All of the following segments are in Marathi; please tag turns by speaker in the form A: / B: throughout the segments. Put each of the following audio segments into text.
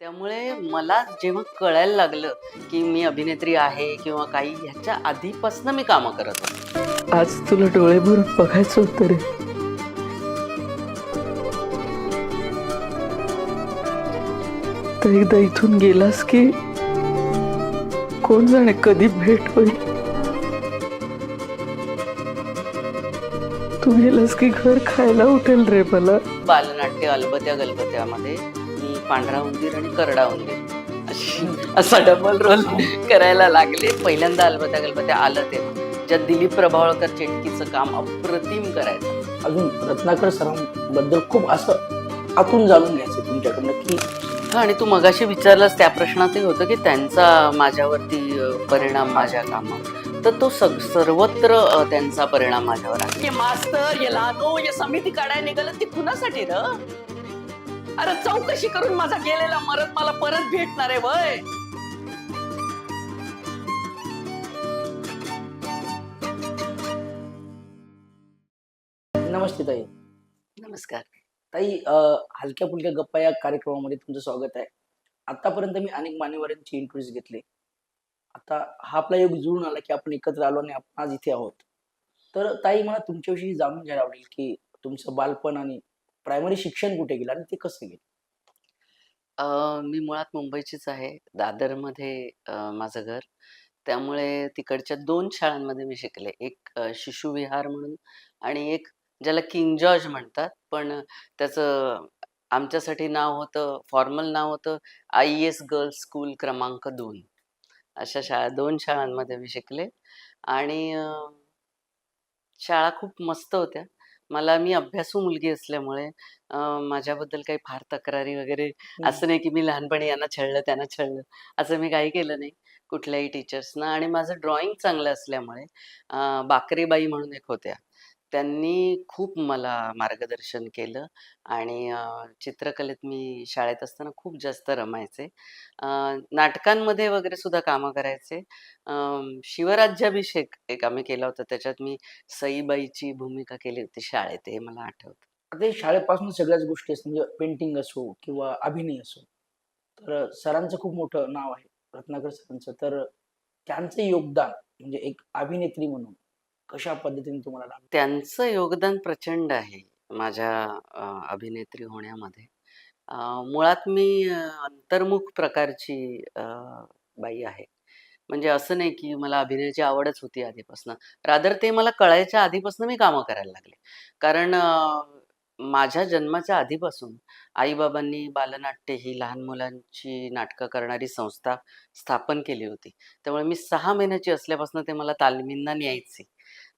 A: त्यामुळे मला जेव्हा कळायला लागलं, की मी अभिनेत्री आहे किंवा काही ह्याच्या आधीपासून मी कामं करत होते.
B: आज तुला डोळे भरून बघायचं होतं रे. तर एकदा इथून गेलास की कोण जाणे कधी भेट होईल. तू गेलास की घर खायला उठेल रे मला.
A: बालनाट्य अलबत्या गलबत्यामध्ये मी पांढरा उंदीर आणि करडा उंदीर असा डबल रोल करायला लागले. पहिल्यांदा अलबत्या गलबत्या आलं तेव्हा, ज्यात दिलीप प्रभावळकर चेटकीचं काम अप्रतिम करायचं.
C: अजून रत्नाकर सरांबद्दल खूप असं आतून जाणून घ्यायचं तुमच्याकडनं की
A: हा, आणि तू मगाशी विचारलास त्या प्रश्नातही होतं की त्यांचा माझ्यावरती परिणाम माझ्या कामावर, तर तो सर्वत्र त्यांचा परिणाम माझ्यावर आहे. हे मास्तर, हे लानो, हे समिती काढायला निघालं ती कुणासाठी र? अरे चौकशी करून माझा गेलेला मरत मला परत भेटणार आहे वय.
C: नमस्ते ताई.
A: नमस्कार.
C: ताई, हलक्या फुलक्या गप्पा या कार्यक्रमामध्ये तुमचं स्वागत आहे. आतापर्यंत मी अनेक मान्यवरांची इंटरव्ह्यूज घेतले. आता हा आपला योग जुळून आला की आपण एकत्र आलो आणि आपण आज इथे आहोत. तर ताई, मला तुमच्याविषयी जाणून घ्यायला आवडेल की तुमचं बालपण आणि प्रायमरी शिक्षण कुठे गेलं आणि ते कसं गेलं?
A: मी मुळात मुंबईचीच आहे. दादरमध्ये माझं घर. त्यामुळे तिकडच्या 2 शाळांमध्ये मी शिकले. एक शिशुविहार म्हणून आणि एक ज्याला किंग जॉर्ज म्हणतात. पण त्याचं आमच्यासाठी नाव होतं, फॉर्मल नाव होतं IES गर्ल्स स्कूल क्रमांक 2. अशा 2 शाळांमध्ये मी शिकले आणि शाळा खूप मस्त होत्या. मी अभ्यासू मुलगी असल्यामुळे माझ्याबद्दल काही फार तक्रारी वगैरे असं नाही, की मी लहानपणी यांना छळलं, त्यांना छळलं, असं मी काही केलं नाही कुठल्याही टीचर्सना. आणि माझं ड्रॉइंग चांगलं असल्यामुळे बाकरेबाई म्हणून एक होत्या. त्यांनी खूप मला मार्गदर्शन केलं आणि चित्रकलेत मी शाळेत असताना खूप जास्त रमायचे. अ, नाटकांमध्ये वगैरे सुद्धा कामं करायचे. शिवराज्याभिषेक एक आम्ही केला होता. त्याच्यात मी सईबाईची भूमिका केली होती शाळेत, हे मला आठवतं.
C: आता हे शाळेपासून सगळ्याच गोष्टी असतात, म्हणजे पेंटिंग असो किंवा अभिनय असो. तर सरांचं खूप मोठं नाव आहे, रत्नाकर सरांचं. तर त्यांचं योगदान म्हणजे एक अभिनेत्री म्हणून कशा पद्धतीने तुम्हाला लागलं?
A: त्यांचं योगदान प्रचंड आहे माझ्या अभिनेत्री होण्यामध्ये. अ, मुळात मी अंतर्मुख प्रकारची बाई आहे. म्हणजे असं नाही की मला अभिनयाची आवडच होती आधीपासनं. रादर ते मला कळायच्या आधीपासून मी कामं करायला लागले. कारण माझ्या जन्माच्या आधीपासून आई-बाबांनी बालनाट्य ही लहान मुलांची नाटकं करणारी संस्था स्थापन केली होती. त्यामुळे मी 6 महिन्याची असल्यापासून ते मला तालमींना न्यायचे.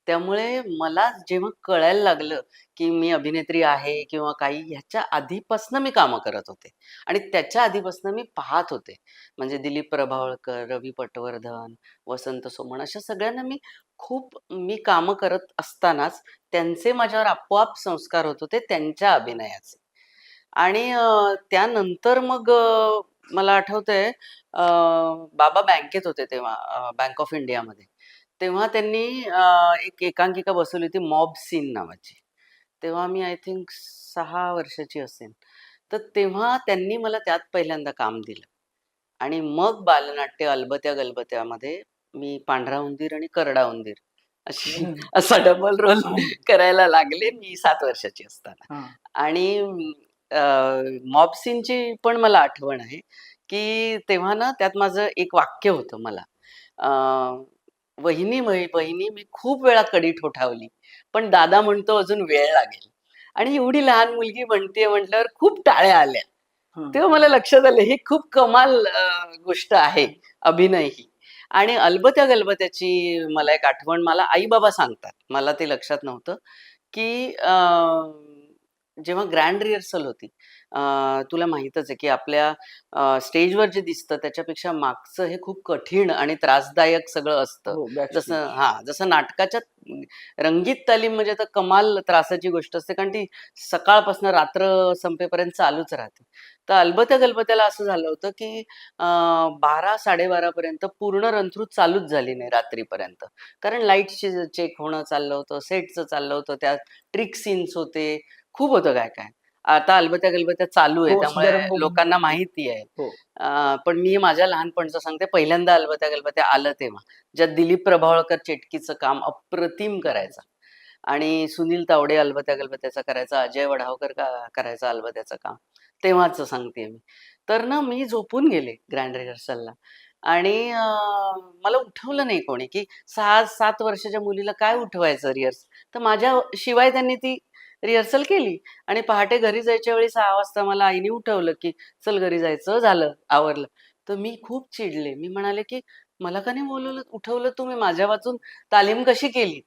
A: त्यामुळे मला जेव्हा कळायला लागलं, की मी अभिनेत्री आहे किंवा काही ह्याच्या आधीपासून मी कामं करत होते आणि त्याच्या आधीपासून मी पाहत होते. म्हणजे दिलीप प्रभावळकर, रवी पटवर्धन, वसंत सोमण अशा सगळ्यांना मी कामं करत असतानाच त्यांचे माझ्यावर आपोआप संस्कार होत होते त्यांच्या अभिनयाचे. आणि त्यानंतर मग मला आठवतंय, बाबा बँकेत होते तेव्हा, बँक ऑफ इंडियामध्ये. तेव्हा त्यांनी एक एकांकिका बसवली होती मॉब सीन नावाची. तेव्हा मी आय थिंक 6 वर्षाची असेन. तर तेव्हा त्यांनी मला त्यात पहिल्यांदा काम दिलं. आणि मग बालनाट्य अलबत्या गलबत्यामध्ये मी पांढरा उंदीर आणि करडा उंदीर असा डबल रोल करायला लागले मी 7 वर्षाची असताना.
C: हा.
A: आणि मॉब सीनची पण मला आठवण आहे, की तेव्हा ना त्यात माझं एक वाक्य होतं मला. अ, "वहिनी, वहिनी मी खूप वेळा कडी ठोठावली, पण दादा म्हणतो अजून वेळ लागेल." आणि एवढी लहान मुलगी म्हणतीये म्हटल्यावर खूप टाळ्या आल्या.
C: हा.
A: तेव्हा मला लक्षात आलं ही खूप कमाल गोष्ट आहे, अभिनय ही. आणि अलबत्या गलबत्याची मला एक आठवण मला आई-बाबा सांगतात. मला ते लक्षात नव्हतं, की जेव्हा ग्रँड रिहर्सल होती. तुला माहीतच आहे, की आपल्या स्टेजवर जे दिसतं त्याच्यापेक्षा मागचं हे खूप कठीण आणि त्रासदायक सगळं असतं.
C: हो, बॅक
A: जसं हां, जसं नाटकाच्या रंगीत तालीम म्हणजे तर कमाल त्रासाची गोष्ट असते, कारण ती सकाळपासून रात्र संपेपर्यंत चालूच राहते. तर अलबत्या गलबत्याला असं झालं होतं, की 12-12:30 पर्यंत पूर्ण रन-थ्रू चालूच झाली नाही रात्रीपर्यंत. कारण लाईट्सचे चेक होणं चाललं होतं, सेटचं चाललं होतं, त्यात ट्रिक सीन्स होते, खूप होतं काय-काय. आता अलबत्या गलबत्या चालू आहे,
C: हो,
A: त्यामुळे
C: सिद्धारंभ
A: लोकांना
C: हो,
A: माहिती आहे.
C: हो.
A: पण मी माझ्या लहानपणचं सांगते, पहिल्यांदा अलबत्या गलबत्या आलं तेव्हा. ज्यात दिलीप प्रभावळकर चेटकीचं काम अप्रतिम करायचा आणि सुनील तावडे अलबत्या गलबत्याचा करायचा, अजय वढावकर करायचा अलबत्याचं काम. तेव्हाचं सांगतेय मी. तर ना मी झोपून गेले ग्रँड रिहर्सलला आणि मला उठवलं नाही कोणी, की 6-7 वर्षाच्या मुलीला काय उठवायचं तर माझ्याशिवाय त्यांनी ती रिहर्सल केली आणि पहाटे घरी जायच्या वेळी 6 वाजता मला आईने उठवलं, की "चल घरी जायचं, झालं, आवरलं." तर मी खूप चिडले. मी म्हणाले, की "मला का नाही उठवलं तुम्ही? माझ्या वाचून तालीम कशी केली?"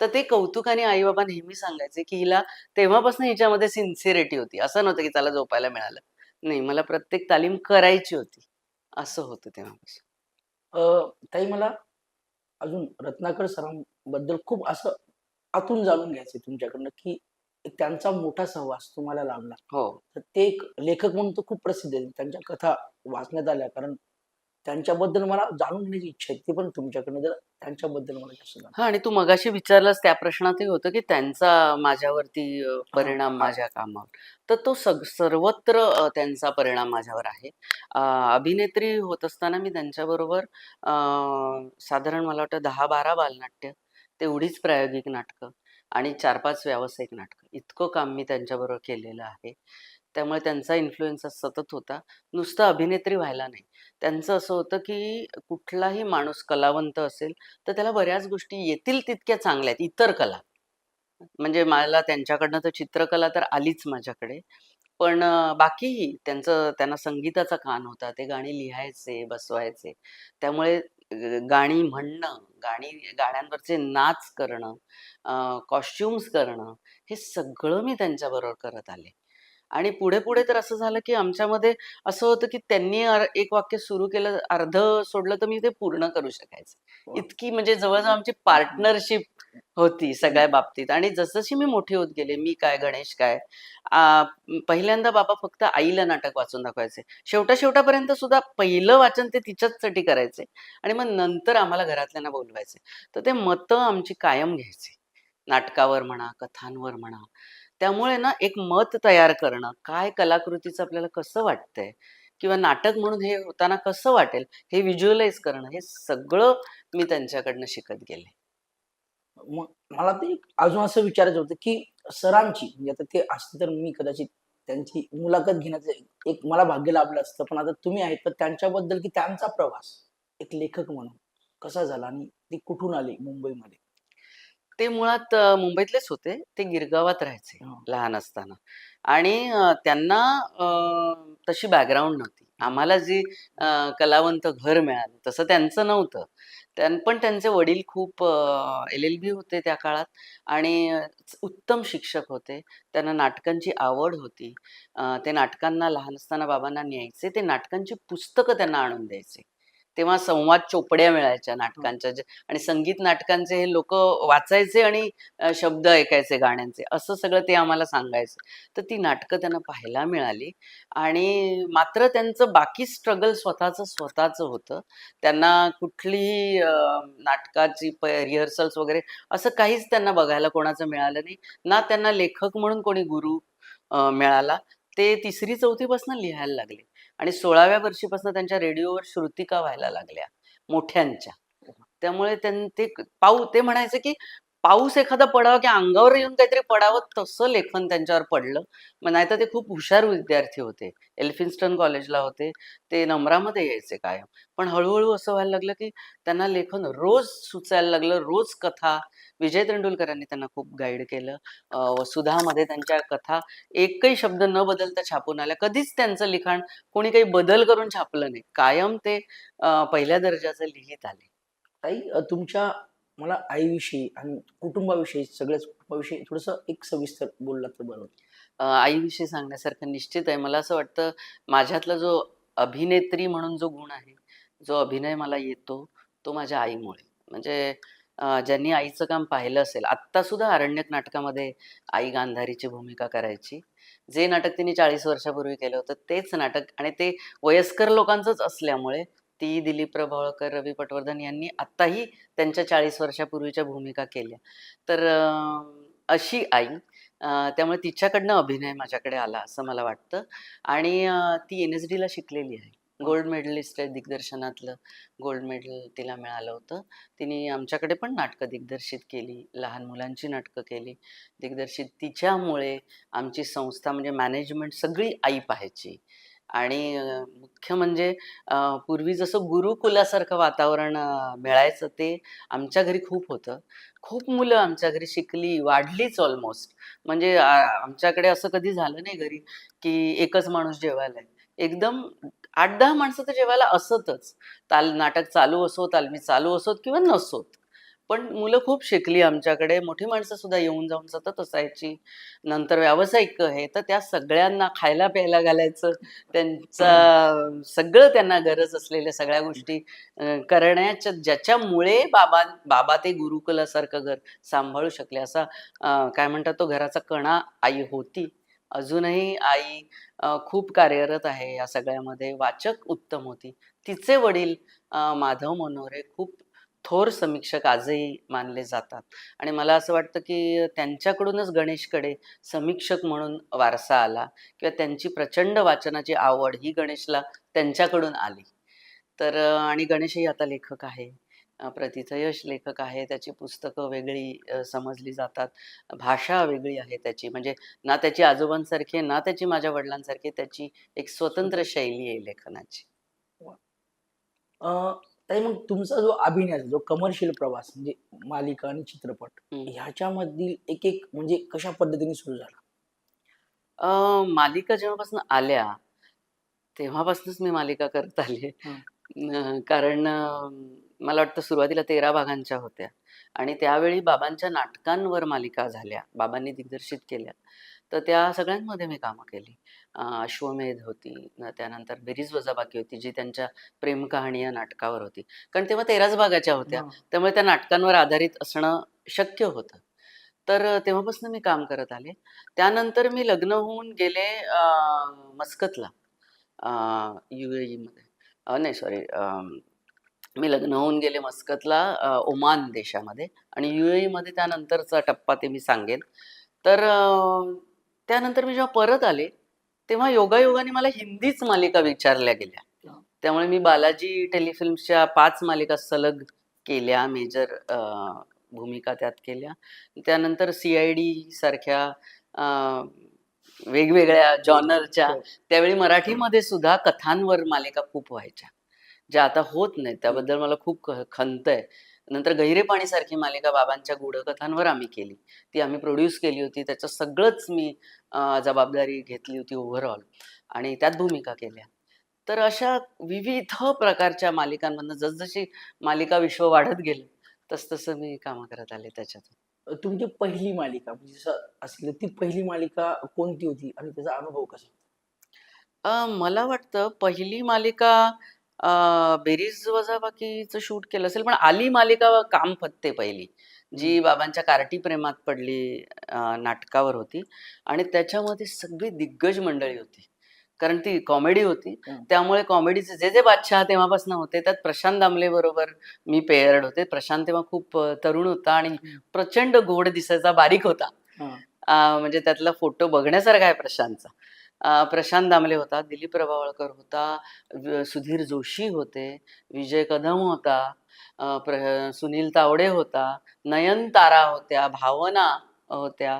A: तर ते कौतुकाने आई-बाबा नेहमी सांगायचे, की हिला तेव्हापासून हिच्यामध्ये सिन्सिअरिटी होती. असं नव्हतं, की त्याला झोपायला मिळालं. नाही, मला प्रत्येक तालीम करायची होती. असं होतं तेव्हापासून.
C: ताई मला अजून रत्नाकर सरांबद्दल खूप असं आतून जाणून घ्यायचंय तुमच्याकडनं, की एक त्यांचा मोठा सहवास तुम्हाला लाभला.
A: हो.
C: तर ते एक लेखक म्हणून तर खूप प्रसिद्ध आहेत. त्यांच्या कथा वाचण्यात आल्या. कारण त्यांच्याबद्दल मला जाणून घेण्याची इच्छा आहे. ती पण तुमच्याकडनं जर त्यांच्याबद्दल मला जास्त जाणून
A: हां आणि तू मगाशी विचारलंस त्या प्रश्नातही होतं, की त्यांचा माझ्यावरती
C: हां,
A: परिणाम
C: हां.
A: माझ्या कामावर. तर तो सर्वत्र त्यांचा परिणाम माझ्यावर आहे. अभिनेत्री होत असताना मी त्यांच्याबरोबर अ, साधारण मला वाटतं 10-12 बालनाट्य, तेवढीच प्रायोगिक नाटकं आणि 4-5 व्यावसायिक नाटकं. इतकं काम मी त्यांच्याबरोबर केलेलं आहे. त्यामुळे त्यांचा इन्फ्लुअन्स सतत होता. नुसतं अभिनेत्री व्हायला नाही. त्यांचं असं होतं, की कुठलाही माणूस कलावंत असेल, तर त्याला बऱ्याच गोष्टी येतील तितक्या चांगल्या आहेत, इतर कला. म्हणजे मला त्यांच्याकडनं तर चित्रकला तर आलीच माझ्याकडे. पण बाकीही त्यांना संगीताचा कान होता. ते गाणी लिहायचे, बसवायचे. त्यामुळे गाणी म्हणणं, गाण्यांवरचे नाच करणं, कॉस्ट्यूम्स करणं, हे सगळं मी त्यांच्याबरोबर करत आले. आणि पुढे-पुढे तर असं झालं, की आमच्यामध्ये असं होतं, की त्यांनी एक वाक्य सुरू केलं, अर्धं सोडलं तर मी ते पूर्ण करू शकायचे.
C: वाह!
A: इतकी म्हणजे जवळ आमची
C: हं, हं.
A: पार्टनरशिप होती
C: हं.
A: सगळ्या बाबतीत आणि जसजशी मी मोठी होत गेले, मी काय, गणेश काय, आ, पहिल्यांदा बाबा फक्त आईला नाटक वाचून दाखवायचे. शेवटा-शेवटापर्यंत सुद्धा पहिलं वाचन ते तिच्याचसाठी करायचे आणि मग नंतर आम्हाला घरातल्यांना बोलवायचे. तर ते मतं आमची कायम घ्यायची. नाटकावर म्हणा, कथांवर म्हणा. त्यामुळे ना एक मत तयार करणं, काय कलाकृतीचं आपल्याला कसं वाटतंय किंवा नाटक म्हणून हे होताना कसं वाटेल, हे व्हिज्युअलाइज करणं, हे सगळं मी त्यांच्याकडनं शिकत गेले.
C: मग मला ते एक अजून असं विचारायचं होतं, की सरांची म्हणजे आता ते असते तर मी कदाचित त्यांची मुलाखत घेण्याचं एक मला भाग्य लाभलं असतं. पण आता तुम्ही आहेत, तर त्यांच्याबद्दल की त्यांचा प्रवास एक लेखक म्हणून कसा झाला आणि ते कुठून आले मुंबईमध्ये?
A: ते मुळात मुंबईतलेच होते. ते गिरगावात राहायचे
C: हां.
A: लहान असताना आणि त्यांना अ, तशी बॅकग्राऊंड नव्हती. आम्हाला जी कलावंत घर मिळालं तसं त्यांचं नव्हतं. पण त्यांचे वडील खूप एल-एल-बी होते त्या काळात आणि उत्तम शिक्षक होते. त्यांना नाटकांची आवड होती. ते नाटकांना लहान असताना बाबांना न्यायचे. ते नाटकांची पुस्तकं त्यांना आणून द्यायचे. तेव्हा संवाद चोपड्या मिळायच्या
C: हां.
A: नाटकांच्या आणि संगीत नाटकांचे हे लोकं वाचायचे आणि शब्द ऐकायचे गाण्यांचे. असं सगळं ते आम्हाला सांगायचे. तर ती नाटकं त्यांना पाहायला मिळाली आणि मात्र त्यांचं बाकी स्ट्रगल स्वतःचं होतं. त्यांना कुठलीही नाटकाची रिहर्सल्स वगैरे असं काहीच त्यांना बघायला कोणाचं मिळालं नाही. ना त्यांना लेखक म्हणून कोणी गुरु मिळाला. ते 3री-4थी पासून लिहायला लागले आणि 16व्या वर्षीपासून त्यांच्या रेडिओवर श्रुतिका व्हायला लागल्या, मोठ्यांच्या. त्यामुळे ते म्हणायचे, की पाऊस एखादा पडावा, की अंगावर येऊन काहीतरी पडावं तसं लेखन त्यांच्यावर पडलं. मग नाहीतर ते खूप हुशार विद्यार्थी होते. एल्फिन्स्टन कॉलेजला होते. ते नंबरामध्ये यायचे कायम. पण हळू असं व्हायला लागलं, की त्यांना लेखन रोज सुचायला लागलं. रोज कथा. विजय तेंडुलकरांनी त्यांना खूप गाईड केलं. वसुधामध्ये त्यांच्या कथा एकही शब्द न बदलता छापून आल्या. कधीच त्यांचं लिखाण कोणी काही बदल करून छापलं नाही. कायम ते पहिल्या दर्जाचं लिहीत आले.
C: ताई तुमच्या मला आईविषयी आणि कुटुंबाविषयी सगळ्याच कुटुंबाविषयी थोडंसं एक सविस्तर बोललात तर बरं होईल.
A: आईविषयी सांगण्यासारखं निश्चित आहे. मला असं वाटतं माझ्यातला जो अभिनेत्री म्हणून जो गुण आहे, जो अभिनय मला येतो, तो माझ्या आईमुळे. म्हणजे ज्यांनी आईचं काम पाहिलं असेल, आत्तासुद्धा अरण्यक नाटकामध्ये आई गांधारीची भूमिका करायची. जे नाटक तिने 40 वर्षापूर्वी केलं होतं, तेच नाटक आणि ते वयस्कर लोकांचंच असल्यामुळे ती दिलीप प्रभावळकर, रवी पटवर्धन यांनी आत्ताही त्यांच्या 40 वर्षापूर्वीच्या भूमिका केल्या. तर अशी आई त्यामुळे तिच्याकडनं अभिनय माझ्याकडे आला असं मला वाटतं. आणि ती NSDला शिकलेली आहे. गोल्ड मेडलिस्ट आहे दिग्दर्शनातलं. गोल्ड मेडल तिला मिळालं होतं. तिने आमच्याकडे पण नाटकं दिग्दर्शित केली. लहान मुलांची नाटकं केली दिग्दर्शित. तिच्यामुळे आमची संस्था म्हणजे मॅनेजमेंट सगळी आई पाहायची. आणि मुख्य म्हणजे पूर्वी जसं गुरुकुलासारखं वातावरण मिळायचं ते आमच्या घरी खूप होतं. खूप मुलं आमच्या घरी शिकली, वाढलीच ऑलमोस्ट. म्हणजे आमच्याकडे असं कधी झालं नाही घरी, की एकच माणूस जेवायला आहे. एकदम 8-10 माणसं तर जेवायला असतच. नाटक चालू असो, तालमी चालू असोत किंवा नसोत. पण मुलं खूप शिकली आमच्याकडे. मोठी माणसं सुद्धा येऊन जाऊन सतत असायची. नंतर व्यावसायिक हे, तर त्या सगळ्यांना खायला-प्यायला घालायचं. सगळं त्यांना गरज असलेल्या सगळ्या गोष्टी करण्याच्या ज्याच्यामुळे बाबा ते गुरुकुलासारखं घर सांभाळू शकले. असा काय म्हणतात तो घराचा कणा आई होती. अजूनही आई खूप कार्यरत आहे या सगळ्यामध्ये. वाचक उत्तम होती. तिचे वडील माधव मनोरे खूप थोर समीक्षक आजही मानले जातात. आणि मला असं वाटतं, की त्यांच्याकडूनच गणेशकडे समीक्षक म्हणून वारसा आला किंवा त्यांची प्रचंड वाचनाची आवड ही गणेशला त्यांच्याकडून आली. तर आणि गणेशही आता लेखक आहे. प्रथित यश लेखक आहे. त्याची पुस्तकं वेगळी समजली जातात. भाषा वेगळी आहे त्याची. म्हणजे ना त्याची आजोबांसारखी आहे, ना त्याची माझ्या वडिलांसारखी. त्याची एक स्वतंत्र शैली आहे लेखनाची.
C: अं, ताई मग तुमचा जो अभिनयाचा जो कमर्शियल प्रवास म्हणजे मालिका आणि चित्रपट
A: हं.
C: ह्याच्यामधील एक एक म्हणजे कशा पद्धतीने सुरू झाला?
A: मालिका जेव्हापासून आल्या, तेव्हापासूनच मी मालिका करत आली.
C: हं.
A: कारण मला वाटतं सुरुवातीला 13 भागांच्या होत्या आणि त्यावेळी बाबांच्या नाटकांवर मालिका झाल्या. बाबांनी दिग्दर्शित केल्या. तर त्या सगळ्यांमध्ये मी कामं केली. अश्वमेध होती, त्यानंतर बेरीज वजाबाकी होती, जी त्यांच्या प्रेम कहाणी या नाटकावर होती. कारण तेव्हा 13च भागाच्या होत्या.
C: हां.
A: त्यामुळे त्या नाटकांवर आधारित असणं शक्य होतं. तर तेव्हापासून मी काम करत आले. त्यानंतर मी लग्न होऊन गेले मस्कतला. UAEमध्ये. नाही सॉरी, मी लग्न होऊन गेले मस्कतला, ओमान देशामध्ये. आणि UAEमध्ये त्यानंतरचा टप्पा ते मी सांगेन. तर त्यानंतर मी जेव्हा परत आले, तेव्हा योगायोगाने मला हिंदीच मालिका विचारल्या गेल्या.
C: हां.
A: त्यामुळे मी बालाजी टेलिफिल्म्सच्या 5 मालिका सलग केल्या. मेजर भूमिका त्यात केल्या. त्यानंतर CID सारख्या अ, वेगवेगळ्या जॉनरच्या,
C: हो.
A: त्यावेळी मराठीमध्ये सुद्धा कथांवर मालिका खूप व्हायच्या. ज्या आता होत नाहीत. त्याबद्दल मला खूप खंत आहे. नंतर गहिरे पाणी सारखी मालिका बाबांच्या गूढकथांवर आम्ही केली. ती आम्ही प्रोड्यूस केली होती. त्याचं सगळंच मी जबाबदारी घेतली होती ओव्हरऑल आणि त्यात भूमिका केल्या. तर अशा विविध प्रकारच्या मालिकांमधनं जसजशी मालिका विश्व वाढत गेलं, तसतसं मी कामं करत आले त्याच्यातून.
C: तुमची पहिली मालिका म्हणजे जसं असेल ती पहिली मालिका कोणती होती आणि त्याचा अनुभव कसा?
A: मला वाटतं पहिली मालिका बेरीज वजाबाकीचं शूट केलं असेल, पण आली मालिका काम फत्ते पहिली, जी बाबांच्या कार्टी प्रेमात पडली नाटकावर होती. आणि त्याच्यामध्ये सगळी दिग्गज मंडळी होती. कारण ती कॉमेडी होती.
C: हं.
A: त्यामुळे कॉमेडीचे जे बादशाह तेव्हापासून होते, त्यात प्रशांत दामले बरोबर मी पेअर्ड होते. प्रशांत तेव्हा खूप तरुण होता आणि
C: हं.
A: प्रचंड गोड दिसायचा, बारीक होता.
C: हां.
A: म्हणजे त्यातला फोटो बघण्यासारखा आहे प्रशांतचा. प्रशांत दामले होता, दिलीप प्रभावळकर होता, सुधीर जोशी होते, विजय कदम होता, सुनील तावडे होता, नयनतारा होत्या, भावना होत्या.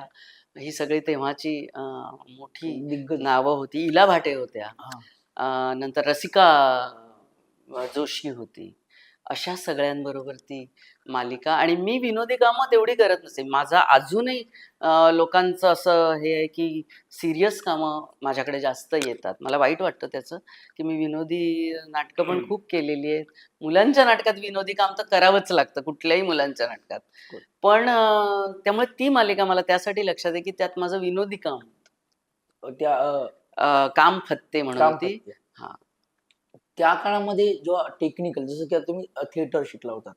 A: ही सगळी तेव्हाची मोठी
C: दिग्गज.
A: नावं होती. इला भाटे होत्या.
C: हां.
A: नंतर रसिका जोशी होती. अशा सगळ्यांबरोबर ती मालिका. आणि मी विनोदी कामं तेवढी करत नसे. माझा अजूनही लोकांचं असं हे आहे, की सीरियस कामं माझ्याकडे जास्त येतात. मला वाईट वाटतं त्याचं, की मी विनोदी नाटकं पण खूप केलेली आहेत. मुलांच्या नाटकात विनोदी काम तर करावंच लागतं, कुठल्याही मुलांच्या नाटकात.
C: हो.
A: पण त्यामुळे ती मालिका मला त्यासाठी लक्षात आहे, की त्यात माझं विनोदी काम,
C: त्या
A: काम फत्ते म्हणून
C: काम
A: होती.
C: करते.
A: हां.
C: त्या काळामध्ये जेव्हा टेक्निकल जसं की आता तुम्ही थिएटर शिकला होता.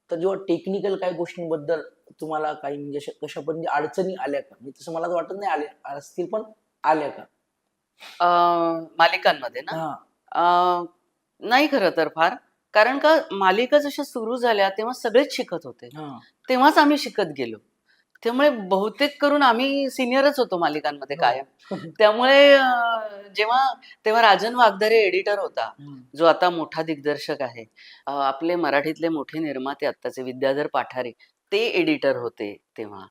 C: तर जेव्हा टेक्निकल काही गोष्टींबद्दल तुम्हाला काही म्हणजे कशा पण म्हणजे अडचणी आल्या का? म्हणजे तसं मला तर वाटत नाही आल्या असतील पण आल्या का?
A: मालिकांमध्ये ना?
C: हां.
A: अ, नाही खरं तर फार. कारण का मालिका जशा सुरू झाल्या तेव्हा सगळेच शिकत होते.
C: हां.
A: तेव्हाच आम्ही शिकत गेलो. त्यामुळे बहुतेक करून आम्ही सिनियरच होतो मालिकांमध्ये
C: हो.
A: कायम. त्यामुळे जेव्हा तेव्हा राजन वागदरे एडिटर होता,
C: हम्म.
A: जो आता मोठा दिग्दर्शक आहे. आपले मराठीतले मोठे निर्माते आत्ताचे विद्याधर पाठारे, ते एडिटर होते तेव्हा.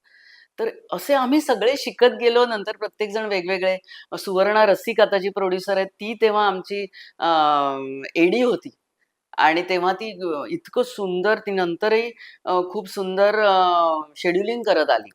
A: तर असे आम्ही सगळे शिकत गेलो. नंतर प्रत्येकजण वेगवेगळे. सुवर्णा रसिक आता जी प्रोड्युसर आहे, ती तेव्हा आमची एडी होती. आणि तेव्हा ती इतकं सुंदर ती नंतरही खूप सुंदर शेड्यूलिंग करत आली.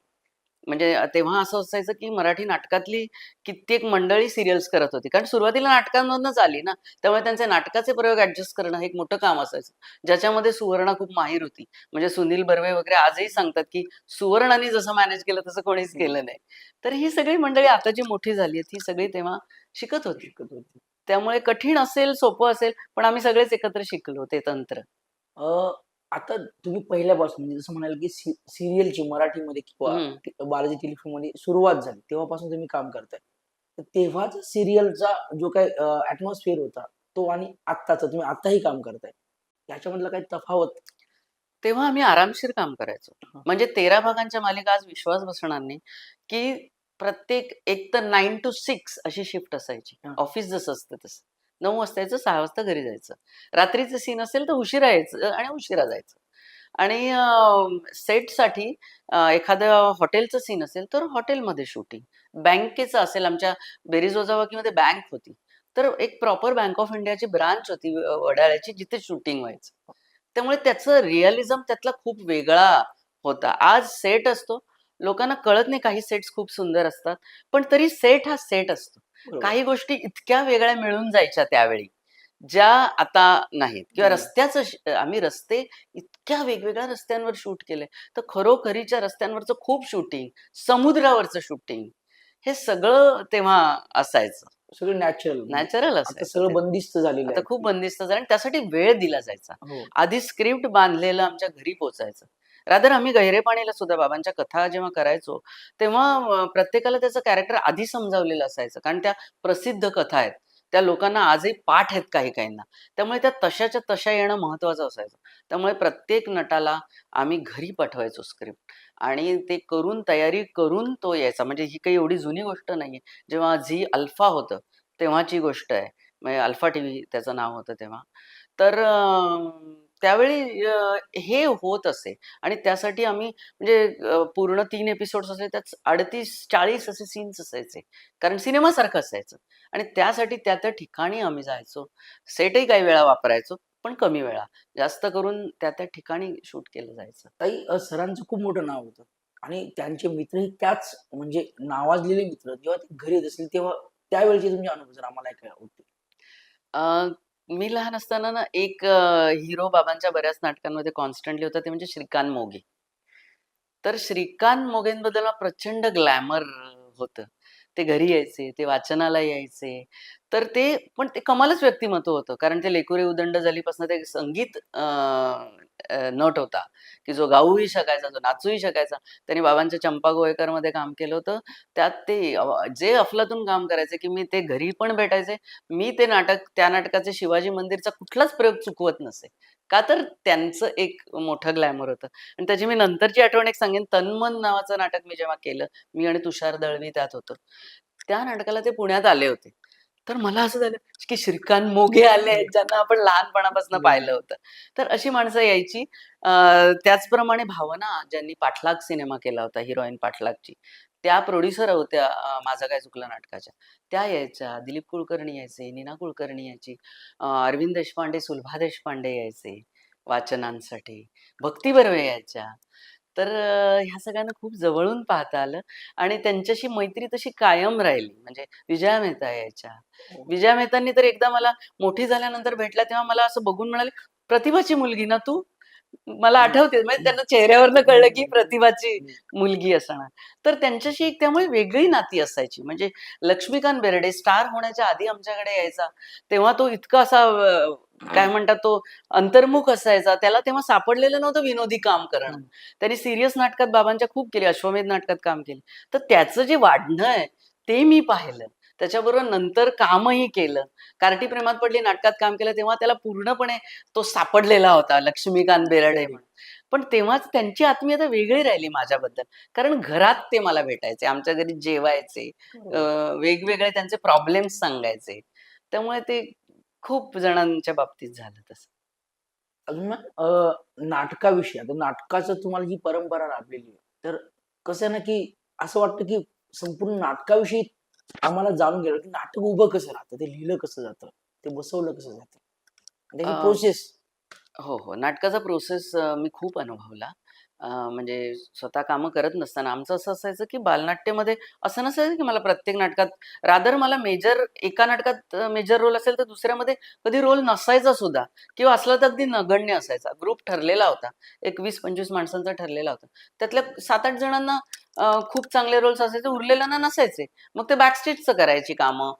A: म्हणजे तेव्हा असं असायचं की मराठी नाटकातली कित्येक मंडळी सिरियल्स करत होती. कारण सुरुवातीला नाटकांमधनंच आली ना. त्यामुळे त्यांचे नाटकाचे प्रयोग ॲडजस्ट करणं हे एक मोठं काम असायचं. ज्याच्यामध्ये सुवर्णा खूप माहीर होती. म्हणजे सुनील बर्वे वगैरे आजही सांगतात की सुवर्णानी जसं मॅनेज केलं तसं कोणीच केलं नाही. तर ही सगळी मंडळी आता जी मोठी झाली आहेत, ही सगळी तेव्हा शिकत होती.
C: शिकत होती.
A: त्यामुळे कठीण असेल, सोपं असेल, पण आम्ही सगळेच एकत्र शिकलो ते तंत्र.
C: अ, आता तुम्ही पहिल्यापासून म्हणजे जसं म्हणाल की सिरियलची मराठीमध्ये किंवा
A: हं.
C: बालाजी टेलिफिल्ममध्ये सुरुवात झाली तेव्हापासून तुम्ही काम करताय. तर तेव्हाचा सिरियलचा जो काही ॲटमॉस्फिअर होता तो आणि आत्ताचा तुम्ही आत्ताही काम करताय. याच्यामधला काही तफावत?
A: तेव्हा आम्ही आरामशीर काम करायचो.
C: हां.
A: म्हणजे 13 भागांच्या मालिका आज विश्वास बसणार नाही, की प्रत्येक एक तर 9 to 6 अशी शिफ्ट असायची.
C: हां.
A: ऑफिस जसं असतं तसं. 9 वाजता यायचं, 6 वाजता घरी जायचं. रात्रीचं सीन असेल तर उशिरा यायचं आणि उशिरा जायचं. आणि सेटसाठी एखादं हॉटेलचं सीन असेल तर हॉटेलमध्ये शूटिंग. बँकेचं असेल, आमच्या बेरीज वजाबाकीमध्ये बँक होती. तर एक प्रॉपर बँक ऑफ इंडियाची ब्रांच होती वडाळ्याची, जिथे शूटिंग व्हायचं. त्यामुळे त्याचं रिअलिझम त्यातला खूप वेगळा होता. आज सेट असतो. लोकांना कळत नाही, काही सेट्स खूप सुंदर असतात. पण तरी सेट हा सेट असतो.
C: बरोबर.
A: काही गोष्टी इतक्या वेगळ्या मिळून जायच्या त्यावेळी, ज्या आता नाहीत. किंवा
C: नाही.
A: रस्त्याचं आम्ही रस्ते इतक्या वेगवेगळ्या रस्त्यांवर शूट केले. तर खरोखरीच्या रस्त्यांवरचं खूप शूटिंग, समुद्रावरचं शूटिंग, हे सगळं तेव्हा असायचं.
C: सगळं नॅचरल म्हणजे
A: नॅचरल
C: आता
A: असायचं
C: सगळं
A: तेव्हा.
C: बंदिस्त झालेलं
A: आता
C: आहे
A: खूप
C: ॲक्चुअली.
A: बंदिस्त झालं आणि त्यासाठी वेळ दिला जायचा.
C: हो.
A: आधी स्क्रिप्ट बांधलेलं आमच्या घरी पोहोचायचं. रादर आम्ही गहिरेपाणीला सुद्धा बाबांच्या कथा जेव्हा करायचो, तेव्हा प्रत्येकाला त्याचं कॅरेक्टर आधी समजावलेलं असायचं. कारण त्या प्रसिद्ध कथा आहेत. त्या लोकांना आजही पाठ आहेत काही-काहींना. त्यामुळे त्या तशाच्या तशा येणं महत्त्वाचं असायचं. त्यामुळे प्रत्येक नटाला आम्ही घरी पाठवायचो स्क्रिप्ट आणि ते करून, तयारी करून तो यायचा. म्हणजे ही काही एवढी जुनी गोष्ट नाहीये. जेव्हा झी अल्फा होतं, तेव्हाची गोष्ट आहे. म्हणजे अल्फा टीव्ही त्याचं नाव होतं तेव्हा. तर त्यावेळी हे होत असे आणि त्यासाठी आम्ही म्हणजे पूर्ण 3 एपिसोड्स असायचे, त्यात 38-40 असे सीन्स असायचे. कारण सिनेमासारखं असायचं आणि त्यासाठी त्या-त्या ठिकाणी आम्ही जायचो. सेटही काही वेळा वापरायचो, पण कमी वेळा. जास्त करून त्या-त्या ठिकाणी शूट केलं जायचं.
C: ताई सरांचं खूप मोठं नाव होतं आणि त्यांचे मित्रही त्याच म्हणजे नावाजलेले मित्र जेव्हा ते घरी येत असतील तेव्हा त्यावेळचे तुमचे अनुभव जर आम्हाला ऐकायला आवडतील.
A: अ, मी लहान असताना ना एक हिरो बाबांच्या बऱ्याच नाटकांमध्ये कॉन्स्टंटली होता, ते म्हणजे श्रीकांत मोघे. तर श्रीकांत मोघेंबद्दल ना प्रचंड ग्लॅमर होतं. ते घरी यायचे, ते वाचनाला यायचे. तर ते पण ते कमालच व्यक्तिमत्व होतं. कारण ते लेकुरे उदंड झालीपासून ते संगीत नट होता, की जो गाऊही शकायचा, जो नाचूही शकायचा. त्यांनी बाबांच्या चंपा गोवेकरमध्ये काम केलं होतं. त्यात ते जे अफलातून काम करायचे, की मी ते घरी पण भेटायचे. मी ते नाटक त्या नाटकाचे शिवाजी मंदिरचा कुठलाच प्रयोग चुकवत नसे. का तर त्यांचं एक मोठं ग्लॅमर होतं. आणि त्याची मी नंतरची आठवण एक सांगेन. तन-मन नावाचं नाटक मी जेव्हा केलं, मी आणि तुषार दळवी त्यात होतो. त्या नाटकाला ते पुण्यात आले होते. तर मला असं झालं, की श्रीकांत मोघे आले आहेत, ज्यांना आपण लहानपणापासून पाहिलं होतं. तर अशी माणसं यायची. अ, त्याचप्रमाणे भावना ज्यांनी पाठलाग सिनेमा केला होता, हिरोईन पाठलागची, त्या प्रोड्युसर होत्या माझं काय चुकलं नाटकाच्या. त्या यायच्या. दिलीप कुलकर्णी यायचे, नीना कुलकर्णी यायची. अरविंद देशपांडे, सुलभा देशपांडे यायचे वाचनांसाठी. भक्ती बर्वे यायच्या. तर ह्या सगळ्यांना खूप जवळून पाहता आलं आणि त्यांच्याशी मैत्री तशी कायम राहिली. म्हणजे विजया मेहता यायच्या.
C: हो.
A: विजया मेहतांनी तर एकदा मला मोठी झाल्यानंतर भेटल्या तेव्हा मला असं बघून म्हणाले, "प्रतिभाची मुलगी ना तू?" मला
C: हं.
A: आठवते म्हणजे त्यांना चेहऱ्यावरनं कळलं, की प्रतिभाची
C: हं.
A: मुलगी असणार. तर त्यांच्याशी एक त्यामुळे वेगळी नाती असायची. म्हणजे लक्ष्मीकांत बेर्डे स्टार होण्याच्या आधी आमच्याकडे यायचा. तेव्हा तो इतका असा काय म्हणतात तो अंतर्मुख असायचा. त्याला तेव्हा सापडलेलं नव्हतं विनोदी काम करणं.
C: हं.
A: त्यांनी सीरियस नाटकात बाबांच्या खूप केली. अश्वमेध नाटकात काम केलं. तर त्याचं जे वाढणं आहे, ते मी पाहिलं. त्याच्याबरोबर नंतर कामही केलं. कार्टी प्रेमात पडली नाटकात काम केलं, तेव्हा त्याला पूर्णपणे तो सापडलेला होता लक्ष्मीकांत बेर्डे
C: बेर्डे.
A: म्हणून. पण तेव्हाच त्यांची आत्मीयता वेगळी राहिली माझ्याबद्दल. कारण घरात ते मला भेटायचे, आमच्या घरी जेवायचे, वेगवेगळे त्यांचे प्रॉब्लेम्स सांगायचे. त्यामुळे ते खूप जणांच्या बाबतीत झालं तसं.
C: अजून मग नाटकाविषयी, आता नाटकाचं तुम्हाला जी परंपरा लाभलेली आहे, तर कसं आहे ना, की असं वाटतं की संपूर्ण नाटकाविषयी आम्हाला जाणून घ्यायला, की नाटक उभं कसं राहतं, ते लिहिलं कसं जातं, ते बसवलं कसं जातं, त्याची
A: अ,
C: प्रोसेस.
A: हो, हो. नाटकाचा प्रोसेस मी खूप अनुभवला. म्हणजे स्वतः कामं करत नसताना आमचं असं असायचं, की बालनाट्यामध्ये असं नसायचं, की मला प्रत्येक नाटकात रादर मला एका नाटकात मेजर रोल असेल, तर दुसऱ्यामध्ये कधी रोल नसायचा सुद्धा किंवा असला तर अगदी नगण्य असायचा. ग्रुप ठरलेला होता. एक 20-25 माणसांचा ठरलेला होता. त्यातल्या 7-8 जणांना खूप चांगले रोल्स असायचे, उरलेल्यांना नसायचे. मग ते बॅकस्टेजचं करायची कामं,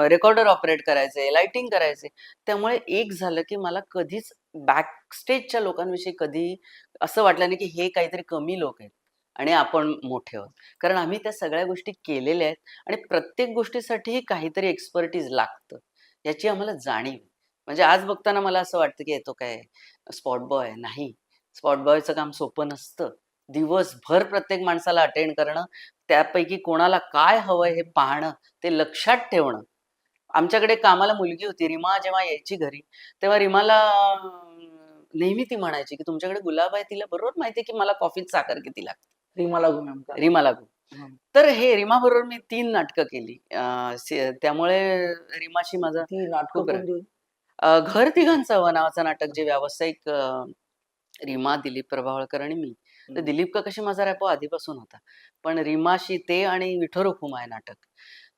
A: रेकॉर्डर ऑपरेट करायचे, लाइटिंग करायचे. त्यामुळे एक झालं, की मला कधीच बॅकस्टेजच्या लोकांविषयी कधी असं वाटलं नाही, की हे काहीतरी कमी लोक आहेत आणि आपण मोठे आहोत. कारण आम्ही त्या सगळ्या गोष्टी केलेल्या आहेत आणि प्रत्येक गोष्टीसाठीही काहीतरी एक्सपर्टीज लागतं, याची आम्हाला जाणीव आहे. म्हणजे आज बघताना मला असं वाटतं, की तो काय स्पॉट बॉय नाही. स्पॉट बॉयचं काम सोपं नसतं. दिवसभर प्रत्येक माणसाला अटेंड करणं, त्यापैकी कोणाला काय हवंय हे पाहणं, ते लक्षात ठेवणं. आमच्याकडे कामाला मुलगी होती. रीमा जेव्हा यायची घरी, तेव्हा रीमाला नेहमी ती म्हणायची, की "तुमच्याकडे गुलाब आहे, तिला बरोबर माहिती आहे, की मला कॉफीत साखर किती लागते."
C: रीमा लागू मॅम का?
A: रीमा लागू.
C: हं.
A: तर हे रीमाबरोबर मी 3 नाटकं केली. त्यामुळे रीमाशी माझा
C: ती नाटकं
A: खूप
C: कोणती होती?
A: घर तिघांचं हवं नावाचं नाटक जे व्यावसायिक रीमा, दिलीप प्रभावळकर आणि मी. तर
C: हं.
A: दिलीप कशी माझा रॅपो आधीपासून होता. पण रीमाशी ते आणि विठो रखुमाई आहे नाटक.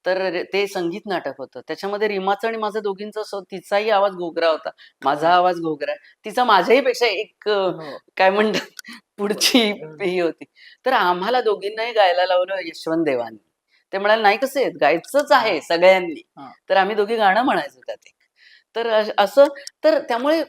A: तर ते संगीत नाटक होतं. त्याच्यामध्ये रीमाचं आणि माझं दोघींचं असं तिचाही आवाज घोगरा होता. माझा
C: हां.
A: आवाज घोगरा आहे. तिचा माझ्याही पेक्षा एक
C: हो.
A: काय म्हणतात पुढची
C: हं.
A: ही होती. तर आम्हाला दोघींनाही गायला लावलं यशवंत देवांनी. ते म्हणाले, "नाही कसं येत? गायचंच आहे
C: हां,
A: सगळ्यांनी."
C: हां.
A: तर आम्ही दोघी गाणं म्हणायचो त्यात एक. तर असं तर त्यामुळे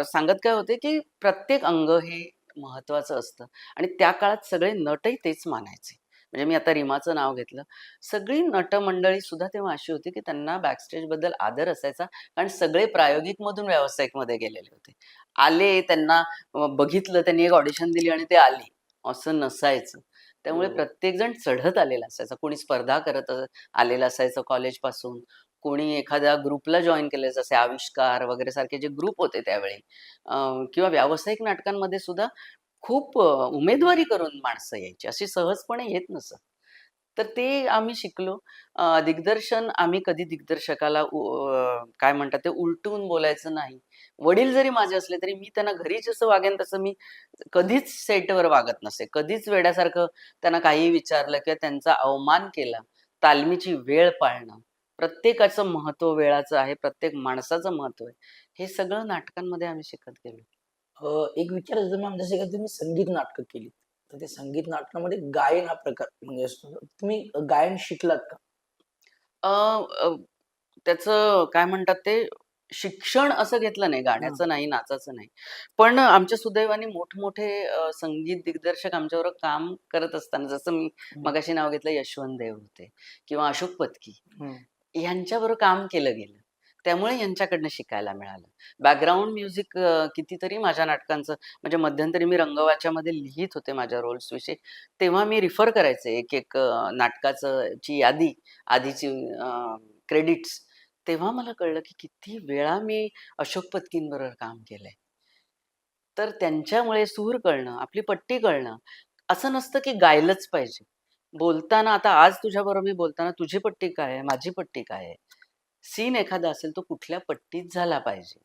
A: सांगत काय होते, की प्रत्येक अंग हे महत्वाचं असतं आणि त्या काळात सगळे नटही तेच मानायचे. म्हणजे मी आता रीमाचं नाव घेतलं. सगळी नटमंडळी सुद्धा तेव्हा अशी होती, की त्यांना बॅकस्टेजबद्दल आदर असायचा. कारण सगळे प्रायोगिकमधून व्यावसायिकमध्ये गेलेले होते. आले, त्यांना बघितलं, त्यांनी एक ऑडिशन दिली आणि ते आले, असं नसायचं. त्यामुळे
C: बरोबर.
A: प्रत्येकजण चढत आलेला असायचा. कोणी स्पर्धा करत आलेलं असायचं कॉलेजपासून. कोणी एखाद्या ग्रुपला जॉइन केलं, जसे आविष्कार वगैरे सारखे जे ग्रुप होते त्यावेळी. अ, किंवा व्यावसायिक नाटकांमध्ये सुद्धा खूप उमेदवारी करून माणसं यायची. अशी सहजपणे येत नसत. तर ते आम्ही शिकलो. दिग्दर्शन आम्ही कधी दिग्दर्शकाला काय म्हणतात ते उलटून बोलायचं नाही. वडील जरी माझे असले तरी मी त्यांना घरी जसं वागेन तसं मी कधीच सेटवर वागत नसे. कधीच वेड्यासारखं त्यांना काहीही विचारलं किंवा त्यांचा अवमान केला. तालमीची वेळ पाळणं. प्रत्येकाचं महत्त्व वेळाचं आहे. प्रत्येक माणसाचं महत्त्व आहे. हे सगळं नाटकांमध्ये आम्ही शिकत गेलो.
C: एक विचारायचं होतं मॅम, जसं की तुम्ही संगीत नाटकं केलीत. तर ते संगीत नाटकामध्ये गायन हा प्रकार म्हणजे असतो. तुम्ही गायन शिकलात का?
A: अ, अ, त्याचं काय म्हणतात ते शिक्षण असं घेतलं नाही,
C: हां.
A: गाण्याचं नाही, नाचाचं नाही. पण आमच्या सुदैवाने मोठमोठे संगीत दिग्दर्शक आमच्याबरोबर काम करत असताना, जसं मी
C: हं,
A: मगाशी नाव घेतलं यशवंत देव होते किंवा अशोक पत्की.
C: हं.
A: ह्यांच्याबरोबर काम केलं गेलं. त्यामुळे ह्यांच्याकडनं शिकायला मिळालं. बॅकग्राऊंड म्युझिक कितीतरी माझ्या नाटकांचं म्हणजे मध्यंतरी मी रंगवाच्यामध्ये लिहीत होते माझ्या रोल्सविषयी. तेव्हा मी रिफर करायचे एक-एक नाटकाचं ची यादी, आधीची क्रेडिट्स. तेव्हा मला कळलं, की किती वेळा मी अशोक पत्कींबरोबर काम केलंय. तर त्यांच्यामुळे सूर कळणं, आपली पट्टी कळणं, असं नसतं की गायलंच पाहिजे. बोलताना आता आज तुझ्याबरोबर मी बोलताना तुझी पट्टी काय आहे? माझी पट्टी काय आहे? सीन एखादा असेल तो कुठल्या पट्टीत झाला पाहिजे.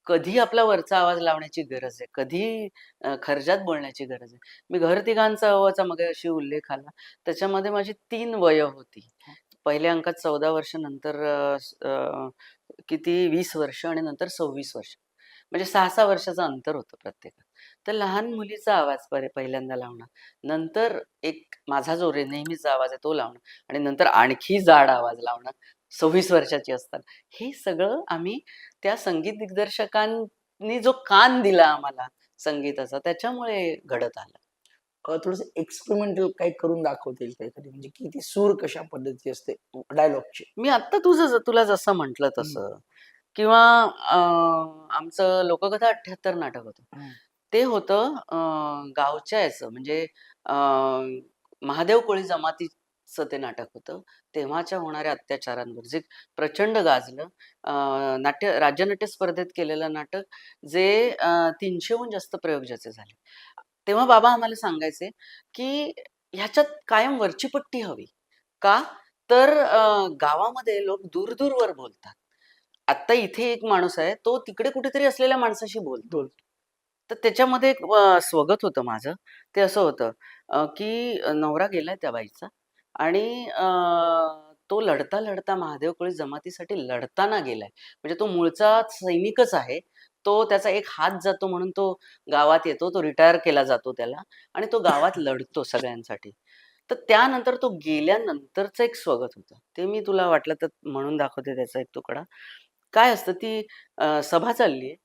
A: कधी आपला वरचा आवाज लावण्याची गरज आहे, कधी खर्जात बोलण्याची गरज आहे. मी घर तिघांचा अवाचा मगाशी उल्लेख आला. त्याच्यामध्ये माझी 3 वयं होती. पहिल्या अंकात 14 वर्ष, नंतर किती 20 वर्ष आणि नंतर 26 वर्ष. म्हणजे 6-6 वर्षाचं अंतर होतं प्रत्येकात. तर लहान मुलीचा आवाज पहिल्यांदा लावणं, नंतर एक माझा जो नेहमीचा आवाज आहे तो लावणं आणि नंतर आणखी जाड आवाज लावणं 26 वर्षाची असताना. हे सगळं आम्ही त्या संगीत दिग्दर्शकांनी जो कान दिला आम्हाला संगीताचा त्याच्यामुळे घडत आलं.
C: थोडंसं एक्सपेरिमेंटल काही करून दाखवता येईल का एखादी? म्हणजे की ती सूर कशा पद्धतीची असते डायलॉगची?
A: मी आत्ता तुला जसं म्हटलं
C: हं,
A: तसं किंवा आमचं लोककथा 78 नाटक होतं.
C: हं.
A: ते होतं गावच्या याचं म्हणजे महादेव कोळी जमातीचं ते नाटक होतं. तेव्हाच्या होणाऱ्या अत्याचारांवर जे प्रचंड गाजलं. राज्यनाट्य स्पर्धेत केलेलं नाटक जे 300हून जास्त प्रयोग ज्याचे झाले. तेव्हा बाबा आम्हाला सांगायचे, की ह्याच्यात कायम वरची पट्टी हवी. का? तर गावामध्ये लोक दूर-दूरवर बोलतात. आत्ता इथे एक माणूस आहे, तो तिकडे कुठेतरी असलेल्या माणसाशी बोलतो. तर त्याच्यामध्ये एक स्वगत होतं माझं. ते असं होतं की नवरा गेलाय त्या बाईचा आणि तो लढता-लढता महादेव कोळी जमातीसाठी लढताना गेलाय. म्हणजे तो मूळचा सैनिकच आहे. तो त्याचा एक हात जातो म्हणून तो गावात येतो. तो रिटायर केला जातो त्याला आणि तो गावात लढतो सगळ्यांसाठी. तर त्यानंतर तो गेल्यानंतरचं एक स्वगत होतं. ते मी तुला वाटलं तर म्हणून दाखवते त्याचा एक तुकडा. काय असतं ती सभा चालली आहे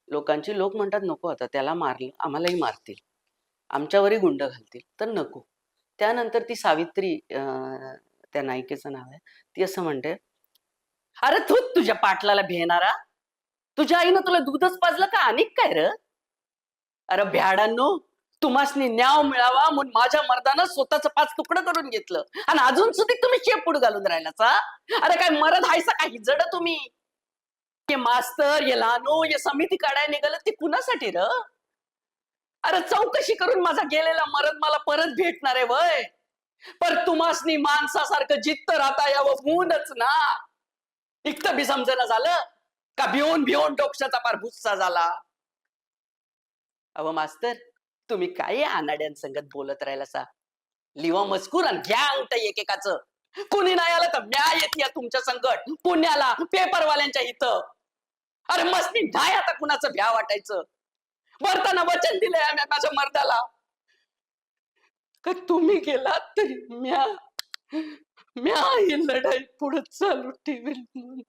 A: लोकांची. लोक म्हणतात, "नको आता त्याला मारलं, आम्हालाही मारतील. आमच्यावरही गुंड घालतील, तर नको." त्यानंतर ती सावित्री त्या नायिकेचं नाव आहे. ती असं म्हणते, "अरे तू तुझ्या पाटलाला भेणारा? तुझ्या आईनं तुला दूधच पाजलं का अनेक काय र? अरे भ्याडांनो, तुम्हासनी न्याय मिळावा म्हणून माझ्या मर्दानं स्वतःचं 5 तुकडं करून घेतलं आणि अजून सुद्धा तुम्ही शेपूट घालून राहिलाचा? अरे काय मरद हायसा काही जड तुम्ही? ये मास्तर, ये लहानो, ये समिती काढायला निघालं ते कुणासाठी र? अरे चौकशी करून माझा गेलेला मरद मला परत भेटणार आहे वय. पर तुम्हासनी माणसासारखं जित्त राहता यावं म्हणूनच ना. इतकं बी समजेना झालं का भिवून भिवून डोक्याचा पार भुस्सा झाला. अव मास्तर, तुम्ही काय या अनाड्यांसंगत बोलत राहिला सा? लिवा मजकूर आणि घ्या अंगठ एकेकाचं. कुणी नाही आलं तर म्या येते तुमच्या संकट पुण्याला पेपरवाल्यांच्या इथं. अरे मस्ती नाही आता कुणाचं भ्या वाटायचं. वरताना वचन दिलंय आम्ही माझ्या मर्दाला का तुम्ही गेलात तरी म्या म्या ही लढाई पुढे चालू ठेवेल म्हणून.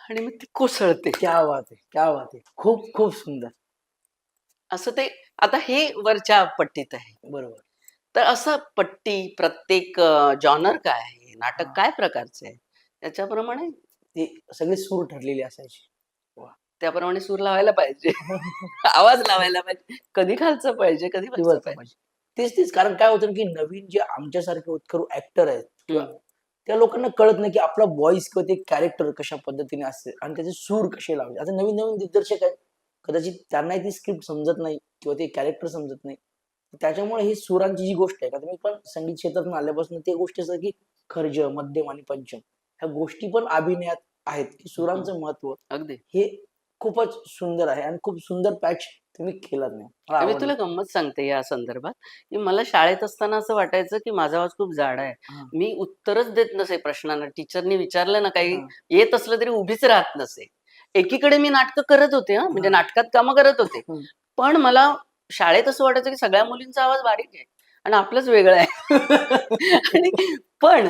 A: आणि मग ती कोसळते.
C: क्या बात आहे, क्या बात आहे. खूप खूप सुंदर.
A: असं ते आता हे वरच्या पट्टीत आहे.
C: बरोबर.
A: तर असं पट्टी प्रत्येक जॉनर काय आहे, नाटक
C: हां.
A: काय प्रकारचं आहे, त्याच्याप्रमाणे
C: ते सगळे सूर ठरलेले असायचे. वाह!
A: त्याप्रमाणे सूर लावायला पाहिजे. आवाज लावायला पाहिजे. कधी खालचं पाहिजे, कधी
C: ते
A: वरचं
C: वरचं
A: पाहिजे.
C: पाहिजे. तेच कारण काय होतं ना, की नवीन जे आमच्यासारखे होतकरू ॲक्टर आहेत किंवा
A: हं.
C: त्या लोकांना कळत नाही, की आपला व्हॉईस किंवा ते कॅरेक्टर कशा पद्धतीने असते आणि त्याचे सूर कसे लावले. आता नवीन-नवीन दिग्दर्शक आहेत. कदाचित त्यांनाही ती स्क्रिप्ट समजत नाही किंवा ते कॅरेक्टर समजत नाही. त्याच्यामुळे ही सुरांची जी गोष्ट आहे, आता मी पण संगीत क्षेत्रातून आल्यापासून ते गोष्ट असं की खर्ज, मध्यम आणि पंचम ह्या गोष्टी पण अभिनयात आहेत, की सुरांचं महत्त्व
A: अगदी.
C: हे खूपच सुंदर आहे आणि खूप सुंदर पॅच तुम्ही केलात नाही. मला
A: मी
C: आवडलं.
A: तुला गंमत सांगते या संदर्भात, की मला शाळेत असताना असं वाटायचं, की माझा आवाज खूप जाडा आहे.
C: हां,
A: मी उत्तरच देत नसे प्रश्नांना. टीचरनी विचारलं ना काही
C: हां,
A: येत असलं तरी उभीच राहत नसे. एकीकडे मी नाटकं करत होते हां, म्हणजे
C: हां.
A: नाटकात कामं करत होते.
C: हं.
A: पण मला शाळेत असं वाटायचं, की सगळ्या मुलींचा आवाज बारीक आहे आणि आपलंच वेगळं आहे. आणि पण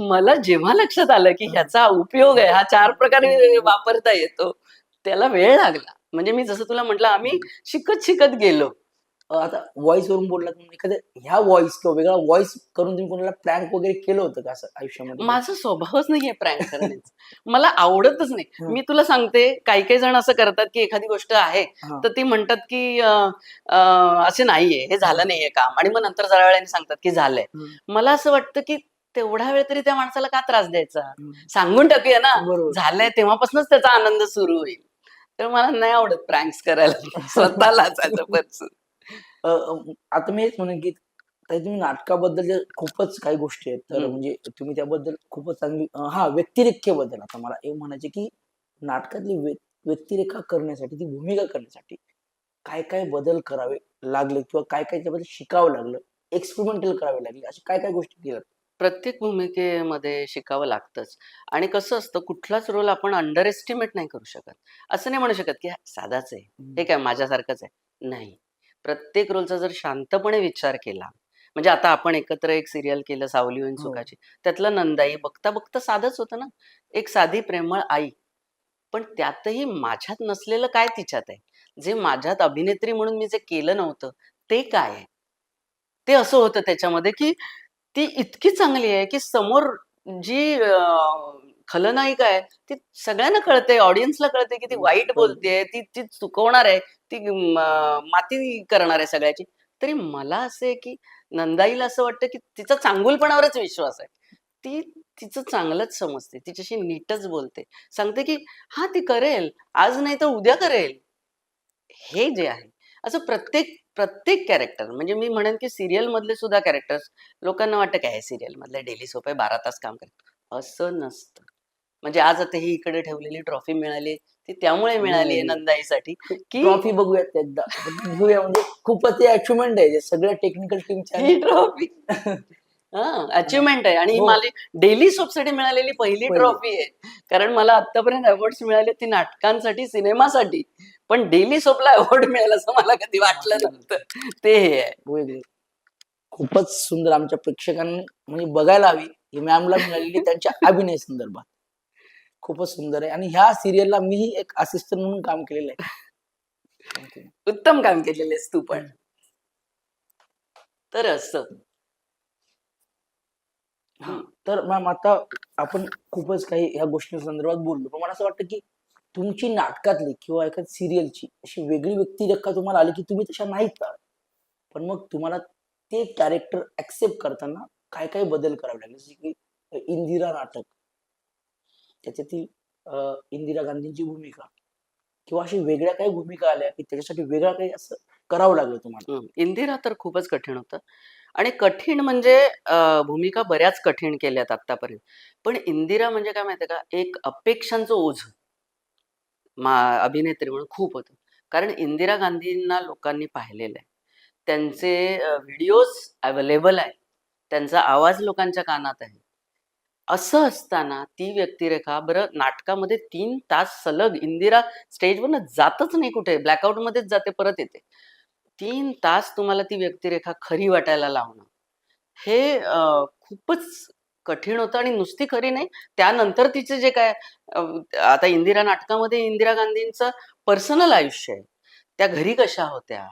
A: मला जेव्हा लक्षात आलं, की ह्याचा उपयोग आहे, हा 4 प्रकारे वापरता येतो, त्याला वेळ लागला. म्हणजे मी जसं तुला म्हटलं, आम्ही शिकत गेलो.
C: आता व्हॉईस वरून बोललात म्हणून एखाद्या ह्या व्हॉईस किंवा वेगळा व्हॉईस करून तुम्ही कोणाला प्रँक वगैरे केलं होतं का असं आयुष्यामध्ये?
A: माझा स्वभावच नाहीये प्रँक करण्याचा. मला आवडतच नाही.
C: हं.
A: मी तुला सांगते, काही-काही जण असं करतात, की एखादी गोष्ट आहे,
C: हां,
A: तर ती म्हणतात, की "असं नाहीये, हे
C: हां.
A: झालं नाहीये काम" आणि मग नंतर जरा वेळाने सांगतात, की "झालंय."
C: हं,
A: मला असं वाटतं, की तेवढा वेळ तरी त्या माणसाला का त्रास द्यायचा?
C: हं.
A: सांगून टाकूया ना,
C: बरोबर.
A: झालंय तेव्हापासूनच त्याचा आनंद सुरू होईल. तर मला नाही आवडत प्रँक्स करायला. स्वतःलाच ॲज अ पर्सन.
C: आता मी हेच म्हणेन की ताई तुम्ही नाटकाबद्दल खूपच काही गोष्टी आहेत. तर
A: हं.
C: म्हणजे तुम्ही त्याबद्दल खूपच चांगली हां, व्यक्तिरेखेबद्दल आता मला हे म्हणायचे की नाटकातली व्यक्तिरेखा करण्यासाठी, ती भूमिका करण्यासाठी काय-काय बदल करावे लागले किंवा काय-काय त्याबद्दल शिकावं लागलं, एक्सपेरिमेंटल करावे लागले, अशा काय-काय गोष्टी केल्यात?
A: प्रत्येक भूमिकेमध्ये शिकावं लागतंच आणि कसं असतं कुठलाच रोल आपण अंडर एस्टिमेट नाही करू शकत. असं नाही म्हणू शकत, की हा साधाच आहे.
C: हं.
A: हे काय माझ्यासारखंच आहे. नाही. प्रत्येक रोलचा जर शांतपणे विचार केला, म्हणजे आता आपण एकत्र एक सीरियल केलं सावली होईन
C: हो.
A: सुखाची. त्यातलं नंदाई बघता साधंच होतं ना. एक साधी प्रेमळ आई. पण त्यातही माझ्यात नसलेलं काय तिच्यात आहे? जे माझ्यात अभिनेत्री म्हणून मी जे केलं नव्हतं, ते काय आहे? ते असं होतं त्याच्यामध्ये, की ती इतकी चांगली आहे की समोर जी खलनायिका आहे ती सगळ्यांना कळते, ऑडियन्सला कळते की ती वाईट बोलतेय, ती ती चुकवणार आहे, ती माती करणार आहे सगळ्याची. तरी मला असं आहे की नंदाईला असं वाटतं की तिचा चांगुलपणावरच विश्वास आहे. ती तिचं चांगलंच समजते, तिच्याशी नीटच बोलते, सांगते की हा ती करेल, आज नाही तर उद्या करेल. हे जे आहे असं प्रत्येक प्रत्येक कॅरेक्टर म्हणजे मी म्हणेन की सिरियल मधले सुद्धा कॅरेक्टर्स लोकांना वाटतं काय सिरियल मधले डेली सोप आहे 12 तास काम करत असं नसतं. म्हणजे आज आता ही इकडे ठेवलेली ट्रॉफी मिळाली ती त्यामुळे मिळाली आहे नंदाईसाठी की
C: ट्रॉफी बघूयात एकदा आपण बघूया, म्हणजे खूपच अचिव्हमेंट आहे सगळ्या टेक्निकल टीमच्या.
A: ही ट्रॉफी अचिव्हमेंट आहे आणि ही
C: हो.
A: मला डेली सोपसाठी मिळालेली पहिली
C: पहिली.
A: ट्रॉफी आहे. कारण मला आतापर्यंत अवॉर्ड्स मिळाले ती नाटकांसाठी सिनेमासाठी पण डेली सोपला अवॉर्ड मिळेल असं मला कधी वाटलं नव्हतं. ते हे आहे.
C: वेगळे. खूपच सुंदर, आमच्या प्रेक्षकांनी म्हणजे बघायला हवी ही मॅमला मिळालेली त्यांच्या अभिनय संदर्भात. खूपच सुंदर आहे आणि ह्या सिरियलला मीही एक असिस्टंट म्हणून काम केलेलं आहे.
A: उत्तम काम केलेलेस तू पण. तर असं
C: हा. तर मॅम आता आपण खूपच काही ह्या गोष्टी संदर्भात बोललो, पण मला असं वाटतं की तुमची नाटकातली किंवा एखाद्या सिरियलची अशी वेगळी व्यक्तिरेखा तुम्हाला आली की तुम्ही तशा नाहीत का, पण मग तुम्हाला ते कॅरेक्टर ऍक्सेप्ट करताना काय काय बदल करावे लागले, जसे की इंदिरा नाटक, त्याच्यातील इंदिरा गांधींची भूमिका, किंवा अशी वेगळ्या काही भूमिका आल्या की त्याच्यासाठी वेगळं काही असं करावं लागलं तुम्हाला?
A: इंदिरा तर खूपच कठीण होतं आणि कठीण म्हणजे भूमिका बऱ्याच कठीण केल्यात आतापर्यंत. पण इंदिरा म्हणजे काय माहितीये का, एक अपेक्षांचं ओझं अभिनेत्री म्हणून खूप होतं. कारण इंदिरा गांधींना लोकांनी पाहिलेलं आहे. त्यांचे व्हिडिओज अवेलेबल आहे. त्यांचा आवाज लोकांच्या कानात आहे. असं असताना ती व्यक्तिरेखा बरं नाटकामध्ये 3 तास सलग इंदिरा स्टेजवरनं जातच नाही कुठे, ब्लॅकआउटमध्येच जाते, परत येते. 3 तास तुम्हाला ती व्यक्तिरेखा खरी वाटायला लावणं, हे खूपच कठीण होतं आणि नुसती खरी नाही, त्यानंतर तिचे जे काय अ, आता इंदिरा नाटकामध्ये इंदिरा गांधींचं पर्सनल आयुष्य आहे. त्या घरी कशा होत्या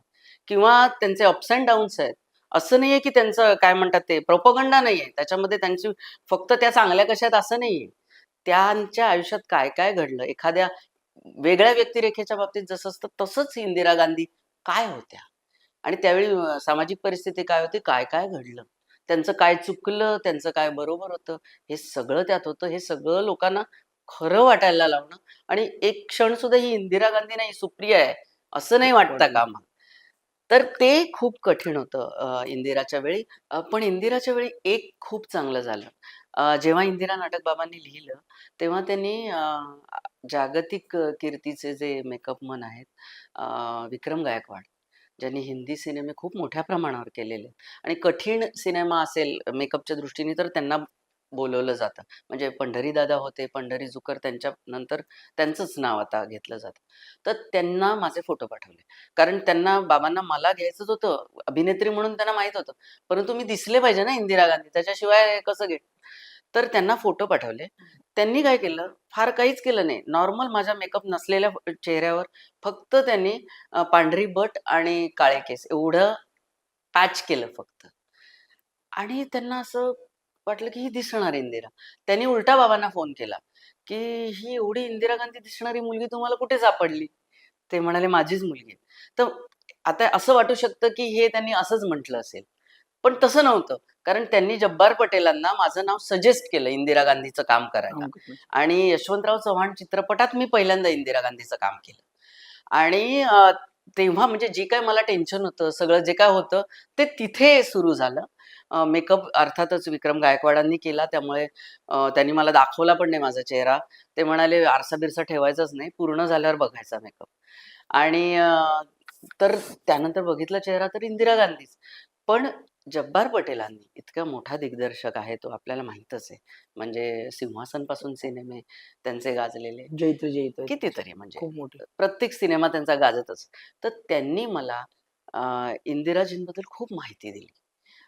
A: किंवा त्यांचे अप्स अँड डाउन्स आहेत. असं नाहीये की त्यांचं काय म्हणतात ते प्रोपगंडा नाहीये. त्याच्यामध्ये त्यांची फक्त त्या चांगल्या कशा आहेत असं नाहीये. त्यांच्या आयुष्यात काय-काय घडलं, एखाद्या वेगळ्या व्यक्तिरेखेच्या बाबतीत जसं असतं तसंच इंदिरा गांधी काय होत्या आणि त्यावेळी सामाजिक परिस्थिती काय होती, काय-काय घडलं, त्यांचं काय चुकलं, त्यांचं काय बरोबर होतं, हे सगळं त्यात होतं. हे सगळं लोकांना खरं वाटायला लावणं आणि एक क्षण सुद्धा ही इंदिरा गांधी नाही, सुप्रिया आहे, असं नाही वाटता कामा. तर ते खूप कठीण होतं इंदिराच्या वेळी. पण इंदिराच्या वेळी एक खूप चांगलं झालं. जेव्हा इंदिरा नाटक बाबांनी लिहिलं, तेव्हा त्यांनी जागतिक कीर्तीचे जे मेकअपमन आहेत, विक्रम गायकवाड, ज्यांनी हिंदी सिनेमे खूप मोठ्या प्रमाणावर केलेले आहेत आणि कठीण सिनेमा असेल मेकअपच्या दृष्टीने तर त्यांना बोलावलं जातं. म्हणजे पंढरीदादा होते, पंढरी जुकर त्यांच्यानंतर त्यांचंच नाव आता घेतलं जातं. तर त्यांना माझे फोटो पाठवले. कारण त्यांना बाबांना मला घ्यायचंच होतं. अभिनेत्री म्हणून त्यांना माहीत होतं. परंतु मी दिसले पाहिजे ना इंदिरा गांधी, त्याच्याशिवाय कसं घेईल? तर त्यांना फोटो पाठवले. त्यांनी काय केलं, फार काहीच केलं नाही. नॉर्मल माझ्या मेकअप नसलेल्या चेहऱ्यावर फक्त त्यांनी पांढरी बट आणि काळे केस एवढं पॅच केलं फक्त. आणि त्यांना असं वाटलं, की ही दिसणार इंदिरा. त्यांनी उलटा बाबांना फोन केला, की "ही एवढी इंदिरा गांधी दिसणारी मुलगी तुम्हाला कुठे सापडली?" ते म्हणाले, "माझीच मुलगी आहे." तर आता असं वाटू शकतं, की हे त्यांनी असंच म्हटलं असेल. पण तसं नव्हतं. कारण त्यांनी जब्बार पटेलांना माझं नाव सजेस्ट केलं इंदिरा गांधीचं काम करायला आणि यशवंतराव चव्हाण चित्रपटात मी पहिल्यांदा इंदिरा गांधीचं काम केलं. आणि तेव्हा म्हणजे जे काही मला टेन्शन होतं, सगळं जे काय होतं, ते तिथे सुरू झालं. मेकअप अर्थातच विक्रम गायकवाडांनी केला. त्यामुळे त्यांनी मला दाखवला पण नाही माझा चेहरा. ते म्हणाले, "आरसा-बिरसा ठेवायचाच नाही, पूर्ण झाल्यावर बघायचा मेकअप." आणि तर त्यानंतर बघितला चेहरा तर इंदिरा गांधीच. पण जब्बार पटेलांनी, इतका मोठा दिग्दर्शक आहे तो, आपल्याला माहीतच आहे. म्हणजे सिंहासनपासून सिनेमे त्यांचे गाजलेले
C: जैत जैत
A: कितीतरी, म्हणजे
C: खूप मोठी.
A: प्रत्येक सिनेमा त्यांचा गाजतच. तर त्यांनी मला इंदिराजींबद्दल खूप माहिती दिली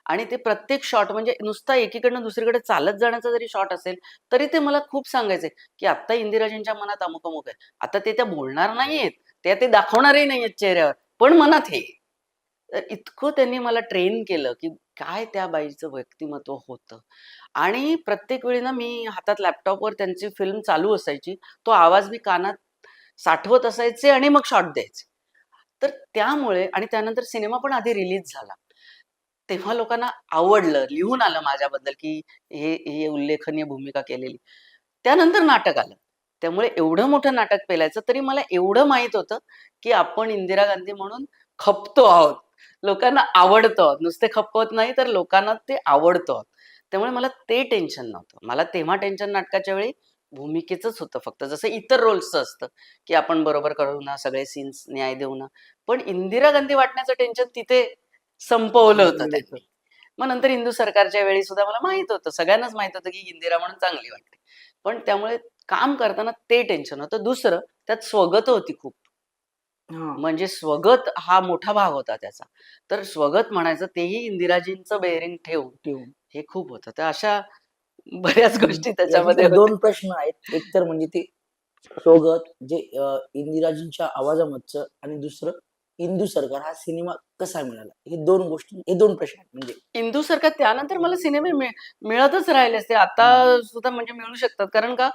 A: आणि ते प्रत्येक शॉट म्हणजे नुसता एकीकडनं दुसरीकडे चालत जाण्याचा जरी शॉट असेल, तरी ते मला खूप सांगायचे, की "आत्ता इंदिराजींच्या मनात अमुक-अमुक आहे." आता ते त्या बोलणार नाहीयेत, ते दाखवणारही नाहीयेत चेहऱ्यावर, पण मनात हे. तर इतकं त्यांनी मला ट्रेन केलं, की काय त्या बाईचं व्यक्तिमत्व होतं. आणि प्रत्येक वेळी ना मी हातात लॅपटॉपवर त्यांची फिल्म चालू असायची. तो आवाज मी कानात साठवत असायचे आणि मग शॉट द्यायचे. तर त्यामुळे आणि त्यानंतर सिनेमा पण आधी रिलीज झाला. तेव्हा लोकांना आवडलं, लिहून आलं माझ्याबद्दल, की हे उल्लेखनीय भूमिका केलेली. त्यानंतर नाटक आलं. त्यामुळे एवढं मोठं नाटक पेलायचं, तरी मला एवढं माहीत होतं, की आपण इंदिरा गांधी म्हणून खपतो आहोत. लोकांना आवडतो आहोत. नुसते खपवत नाही, तर लोकांना ते आवडतो आहोत. त्यामुळे मला ते टेन्शन नव्हतं. मला तेव्हा टेन्शन नाटकाच्या वेळी भूमिकेचंच होतं फक्त. जसं इतर रोल्सचं असतं, की आपण बरोबर करू ना, सगळे सीन्स न्याय देऊ ना. पण इंदिरा गांधी वाटण्याचं टेन्शन तिथे संपवलं होतं
C: संपलेलं होतं.
A: त्यांनी. मग नंतर इंदू सरकारच्या वेळी सुद्धा मला माहीत होतं, सगळ्यांनाच माहीत होतं, की इंदिरा म्हणून चांगली वाटते. पण त्यामुळे काम करताना ते टेन्शन होतं. दुसरं त्यात स्वगत होती खूप.
C: हां.
A: म्हणजे स्वगत हा मोठा भाग होता त्याचा. तर स्वगत म्हणायचं तेही इंदिराजींचं बेअरिंग ठेवून,
C: ठेवून.
A: हे खूप होतं. तर अशा बऱ्याच गोष्टी त्याच्यामध्ये
C: याच्यात 2
A: होत्या.
C: प्रश्न आहेत. एक तर म्हणजे ते सोबत जे इंदिराजींच्या आवाजामधचं आणि दुसरं इंदू सरकार हा सिनेमा कसा मिळाला? हे 2 गोष्टी हे 2 प्रश्न आहेत म्हणजे.
A: इंदूसारखा त्यानंतर मला सिनेमे मिळतच राहिले असते. आता
C: हं.
A: सुद्धा म्हणजे मिळू शकतात. कारण का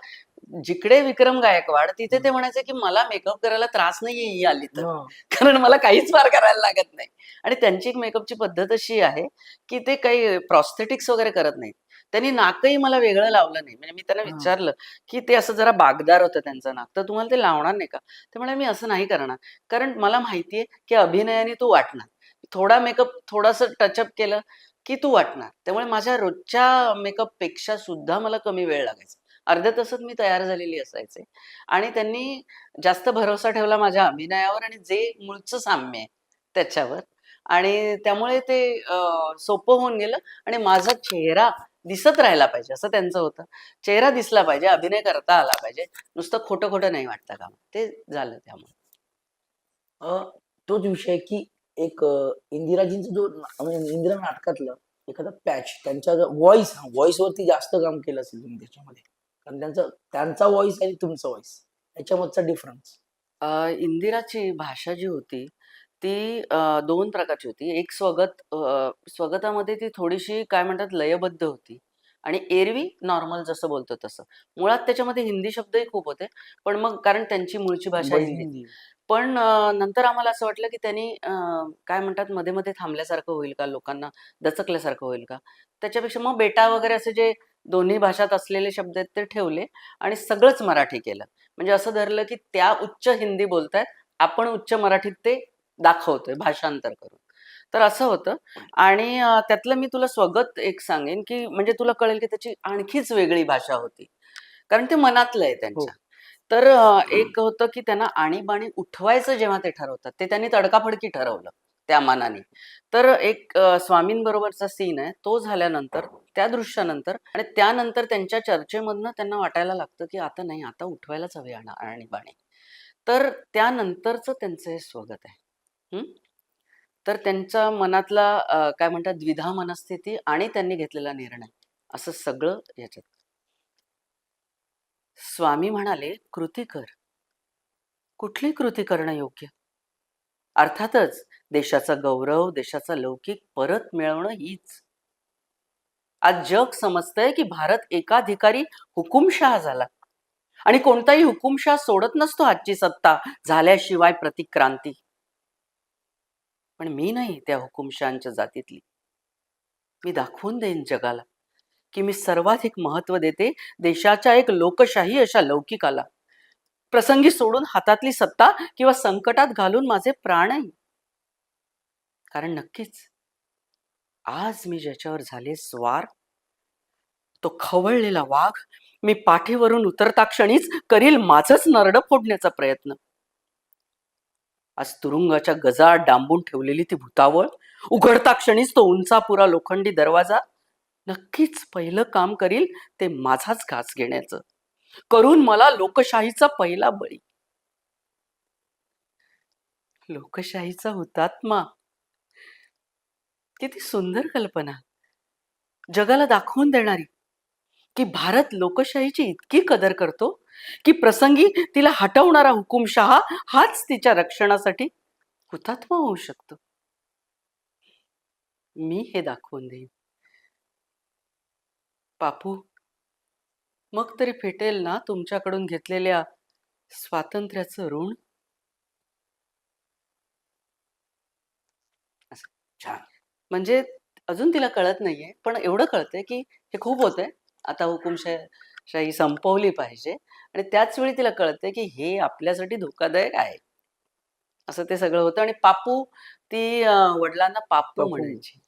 A: जिकडे विक्रम गायकवाड तिथे ते
C: हं.
A: म्हणायचे, की "मला मेकअप करायला त्रास नाहीये ही आली तर."
C: हां.
A: कारण मला काहीच फार करायला लागत नाही. आणि त्यांची एक मेकअपची पद्धत अशी आहे, की ते काही प्रॉस्थेटिक्स वगैरे करत नाहीत. त्यांनी नाकही मला वेगळं लावलं नाही. म्हणजे मी त्यांना
C: हां.
A: विचारलं, की ते असं जरा बाकदार होतं त्यांचं नाक. "तर तुम्हाला ते लावणार नाही का?" ते म्हणाले, "मी असं नाही करणार. कारण मला माहिती की अभिनयाने तू वाटणार. थोडा मेकअप थोडंसं टचअप केलं की तू वाटणार. त्यामुळे माझ्या रोजच्या मेकअपपेक्षा सुद्धा मला कमी वेळ लागायचा. अर्ध्या तासात मी तयार झालेली असायचे आणि त्यांनी जास्त भरवसा ठेवला माझ्या अभिनयावर आणि जे मूळचं साम्य आहे त्याच्यावर आणि त्यामुळे ते सोपं होऊन गेलं आणि माझा चेहरा दिसत राहिला पाहिजे असं त्यांचं होतं. चेहरा दिसला पाहिजे, अभिनय करता आला पाहिजे. नुसतं खोटं-खोटं नाही वाटता कामा ते झालं त्यामुळे.
C: अ, तोच विषय की एक इंदिराजींचा जो म्हणजे इंदिरा नाटकातलं एखादा पॅच त्यांचा व्हॉइस व्हॉइसवरती जास्त काम केलं असेल तुम्ही त्याच्यामध्ये. कारण त्यांचा व्हॉइस आणि तुमचा व्हॉइस याच्यामधचा डिफरन्स.
A: इंदिराची भाषा जी होती, ती 2 प्रकारची होती. एक स्वगतामध्ये ती थोडीशी काय म्हणतात लयबद्ध होती आणि एरवी नॉर्मल जसं बोलतो तसं. मुळात त्याच्यामध्ये हिंदी शब्दही खूप होते. पण मग कारण त्यांची मूळची भाषा हिंदी.
C: हिंदी.
A: पण नंतर आम्हाला असं वाटलं, की त्यांनी काय म्हणतात मध्ये-मध्ये थांबल्यासारखं होईल का? लोकांना दचकल्यासारखं होईल का? त्याच्यापेक्षा मग बेटा वगैरे असे जे दोन्ही भाषात असलेले शब्द आहेत ते ठेवले आणि सगळंच मराठी केलं. म्हणजे असं धरलं, की त्या उच्च हिंदी बोलतायत, आपण उच्च मराठीत ते दाखवतोय भाषांतर करून. तर असं होतं आणि त्यातलं मी तुला स्वगत एक सांगेन, की म्हणजे तुला कळेल, की त्याची आणखीच वेगळी भाषा होती. कारण ते मनातलं आहे
C: हो.
A: त्यांच्या. तर एक होतं, की त्यांना आणीबाणी उठवायचं जेव्हा ते ठरवतात, ते त्यांनी तडकाफडकी ठरवलं त्या मानाने. तर एक स्वामींबरोबरचा सीन आहे, तो झाल्यानंतर, त्या दृश्यानंतर आणि त्यानंतर त्यांच्या चर्चेमधनं त्यांना वाटायला लागतं, की आता नाही, आता उठवायलाच हवी आणीबाणी. तर त्यानंतरचं त्यांचं हे स्वगत आहे. हं. तर त्यांच्या मनातला काय म्हणतात द्विधा मनस्थिती आणि त्यांनी घेतलेला निर्णय, असं सगळं याच्यात. स्वामी म्हणाले, "कृती कर." कुठली कृती करणं योग्य? अर्थातच देशाचा गौरव, देशाचा लौकिक परत मिळवणं हीच. आज जग समजतंय, की भारत एकाधिकारी हुकुमशहा झाला आणि कोणताही हुकुमशहा सोडत नसतो आजची सत्ता झाल्याशिवाय प्रतिक्रांती. पण मी नाही त्या हुकुमशहांच्या जातीतली. मी दाखवून देईन जगाला, की मी सर्वाधिक महत्त्व देते देशाच्या एक लोकशाही अशा लौकिकाला. प्रसंगी सोडून हातातली सत्ता किंवा संकटात घालून माझे प्राणही. कारण नक्कीच आज मी ज्याच्यावर झाले स्वार, तो खवळलेला वाघ मी पाठीवरून उतरता क्षणीच करील माझंच नरडं फोडण्याचा प्रयत्न. आज तुरुंगाच्या गजाआड डांबून ठेवलेली ती भुतावळ, उघडता क्षणीच तो उंचापुरा लोखंडी दरवाजा, नक्कीच पहिलं काम करील ते माझाच घास घेण्याचं. करून मला लोकशाहीचा पहिला बळी. लोकशाहीचा हुतात्मा. किती सुंदर कल्पना. जगाला दाखवून देणारी. की भारत लोकशाहीची इतकी कदर करतो, की प्रसंगी तिला हटवणारा हुकुमशहा हाच तिच्या रक्षणासाठी हुतात्मा होऊ शकतो. मी हे दाखवून देईन. बापू, मग तरी फिटेल ना तुमच्याकडून घेतलेल्या स्वातंत्र्याचं ऋण? असं.
C: छान.
A: म्हणजे अजून तिला कळत नाहीये, पण एवढं कळतंय की हे खूप होतंय. आता हुकुमशाही संपवली पाहिजे आणि त्याच वेळी तिला कळतंय की हे आपल्यासाठी धोकादायक आहे. असं ते सगळं होतं आणि पापू ती वडिलांना पापू
C: बापू
A: म्हणायची.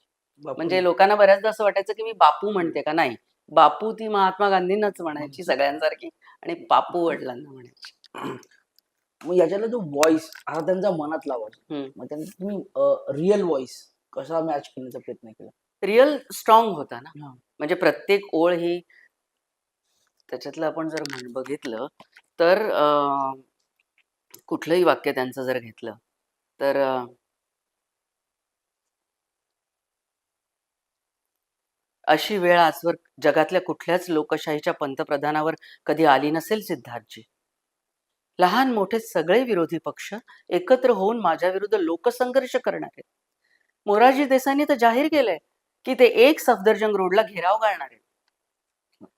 C: बापू
A: म्हणजे लोकांना बऱ्याचदा असं वाटायचं की मी बापू म्हणते का? नाही. बापू ती महात्मा गांधींनाच म्हणायची सगळ्यांसारखी आणि पापू वडिलांना म्हणायची.
C: मग याच्यातला जो व्हॉइस हा त्यांचा मनातला आवाज,
A: हं.
C: मग त्यांचा तुम्ही रिअल व्हॉइस कसा मॅच करण्याचा प्रयत्न केला?
A: रिअल स्ट्रॉंग होता ना.
C: हा.
A: म्हणजे प्रत्येक ओळ ही त्याच्यातलं आपण जर बघितलं तर कुठलंही वाक्य त्यांचं जर घेतलं तर अशी वेळ आजवर जगातल्या कुठल्याच लोकशाहीच्या पंतप्रधानावर कधी आली नसेल सिद्धार्थजी. लहान मोठे सगळे विरोधी पक्ष एकत्र होऊन माझ्या विरुद्ध लोकसंघर्ष करणार आहेत. मोरारजी देसाईंनी तर जाहीर केलंय की ते एक सफदरजंग रोडला घेराव घालणार आहेत.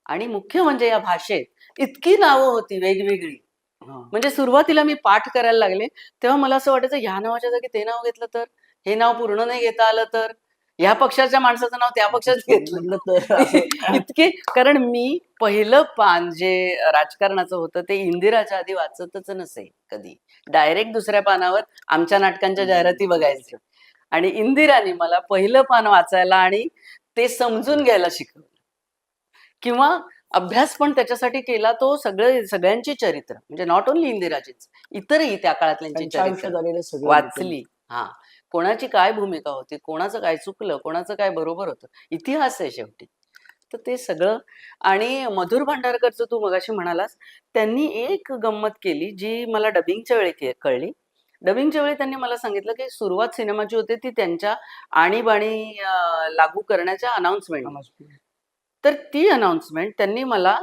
A: आणि मुख्य म्हणजे या भाषेत इतकी नावं होती वेगवेगळी.
C: हा.
A: म्हणजे सुरुवातीला मी पाठ करायला लागले तेव्हा मला असं वाटायचं ह्या नावाच्या जागी ते नाव घेतलं तर, हे नाव पूर्ण नाही घेता आलं तर, ह्या पक्षाच्या माणसाचं नाव त्या पक्षात घेतलं
C: म्हटलं तर असं
A: इतके. कारण मी पहिलं पान जे राजकारणाचं होतं ते इंदिराच्या आधी वाचतच नसे कधी. डायरेक्ट दुसऱ्या पानावर आमच्या नाटकांच्या जाहिराती बघायच्या आणि इंदिराने मला पहिलं पान वाचायला आणि ते समजून घ्यायला शिकवलं. किंवा अभ्यास पण त्याच्यासाठी केला तो सगळ्यांची चरित्र म्हणजे नॉट ओन्ली इंदिराचीच, इतरही त्या काळातल्यांची
C: त्यांच्या आयुष्यात
A: चरित्र
C: आलेले सगळे
A: वाचली. हा, कोणाची काय भूमिका होती, कोणाचं काय चुकलं, कोणाचं काय बरोबर होतं, इतिहास आहे शेवटी. तर ते सगळं. आणि मधुर भांडारकरचं तू मगाशी म्हणालास, त्यांनी एक गंमत केली जी मला डबिंगच्या वेळी कळली. डबिंगच्या वेळी त्यांनी मला सांगितलं की सुरुवात सिनेमाची होती ती त्यांच्या आणीबाणी लागू करण्याच्या अनाउन्समेंट.
C: लोक
A: तर ती अनाउन्समेंट त्यांनी मला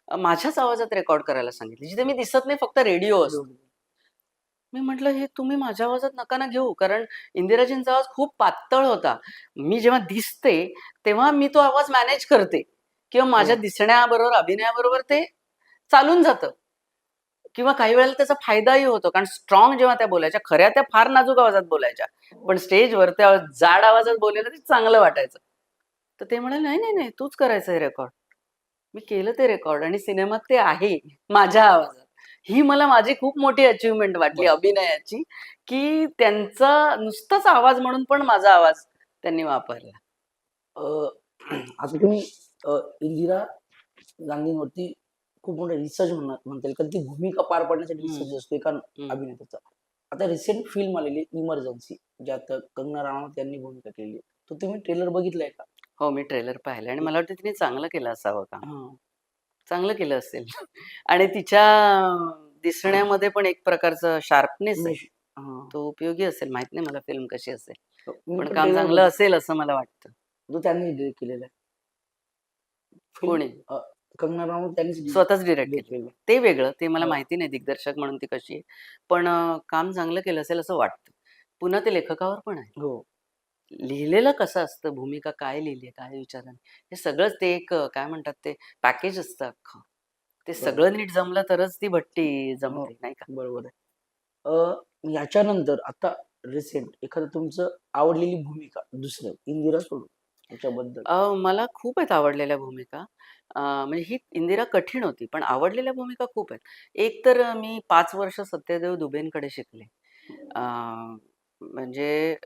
A: माझ्याच आवाजात रेकॉर्ड करायला सांगितली, जिथे मी दिसत नाही, फक्त रेडिओ असतो. मी म्हटलं हे तुम्ही माझ्या आवाजात नका ना घेऊ, कारण इंदिराजींचा आवाज खूप पातळ होता. मी जेव्हा दिसते तेव्हा मी तो आवाज मॅनेज करते किंवा माझ्या दिसण्याबरोबर अभिनयाबरोबर ते चालून जातं किंवा काही वेळेला त्याचा फायदाही होतो. कारण स्ट्रॉंग जेव्हा त्या बोलायच्या, खऱ्या त्या फार नाजूक आवाजात बोलायच्या, पण स्टेजवर त्या जाड आवाजात बोलायला ते चांगलं वाटायचं. तर ते म्हणाले, "नाही, नाही, नाही, तूच करायचं हे रेकॉर्ड." मी केलं ते रेकॉर्ड आणि सिनेमात ते आहे माझ्या आवाजात. ही मला माझी खूप मोठी अचीव्हमेंट वाटली अभिनयाची, की त्यांचा नुसताच आवाज म्हणून पण माझा आवाज त्यांनी वापरला.
C: आता तुम्ही इंदिरा गांधींवरती खूप मोठा रिसर्च म्हणता येईल, कारण ती भूमिका पार पाडण्यासाठी रिसर्च असतो एका अभिनेत्याचा. आता रिसेंट फिल्म आलेली इमर्जन्सी, ज्यात कंगना राणावत यांनी भूमिका केली. तर तुम्ही ट्रेलर बघितलाय का?
A: हो, मी ट्रेलर पाहिलं आणि मला वाटतं तिने चांगलं केलं असावं काम.
C: हा.
A: चांगलं केलं असेल. आणि तिच्या दिसण्यामध्ये पण एक प्रकारचं शार्पनेस आहे.
C: निश- हा.
A: तो उपयोगी असेल. माहित नाही मला फिल्म कशी असेल.
C: मी
A: पण
C: पण
A: काम
C: ट्रेलर
A: चांगलं असेल असं मला वाटतं.
C: तो त्यांनी डिरेक्ट केलेला आहे. Film,
A: कोणी?
C: कंगना राणावत त्यांनीच
A: स्वतःच डिरेक्ट केलं.
C: केलं.
A: ते वेगळं. ते मला
C: हो.
A: माहिती नाही दिग्दर्शक म्हणून ती कशी आहे. पण काम चांगलं केलं असेल असं वाटतं. पुन्हा ते लेखकावर पण आहे.
C: हो.
A: लिहिलेलं कसं असतं, भूमिका काय लिहिली आहे, काय विचाराने, हे सगळंच ते एक काय म्हणतात ते पॅकेज असतं अख्खं. ते सगळं नीट जमलं तरच ती भट्टी जमते, नाही का?
C: बरोबर आहे. याच्यानंतर आता रिसेंट एखादं तुमचं आवडलेली भूमिका दुसरं इंदिरा सोडून याच्याबद्दल?
A: मला खूप आहेत आवडलेल्या भूमिका. म्हणजे ही इंदिरा कठीण होती, पण आवडलेल्या भूमिका खूप आहेत. एक तर मी 5 वर्ष सत्यदेव दुबेंकडे शिकले. अ, म्हणजे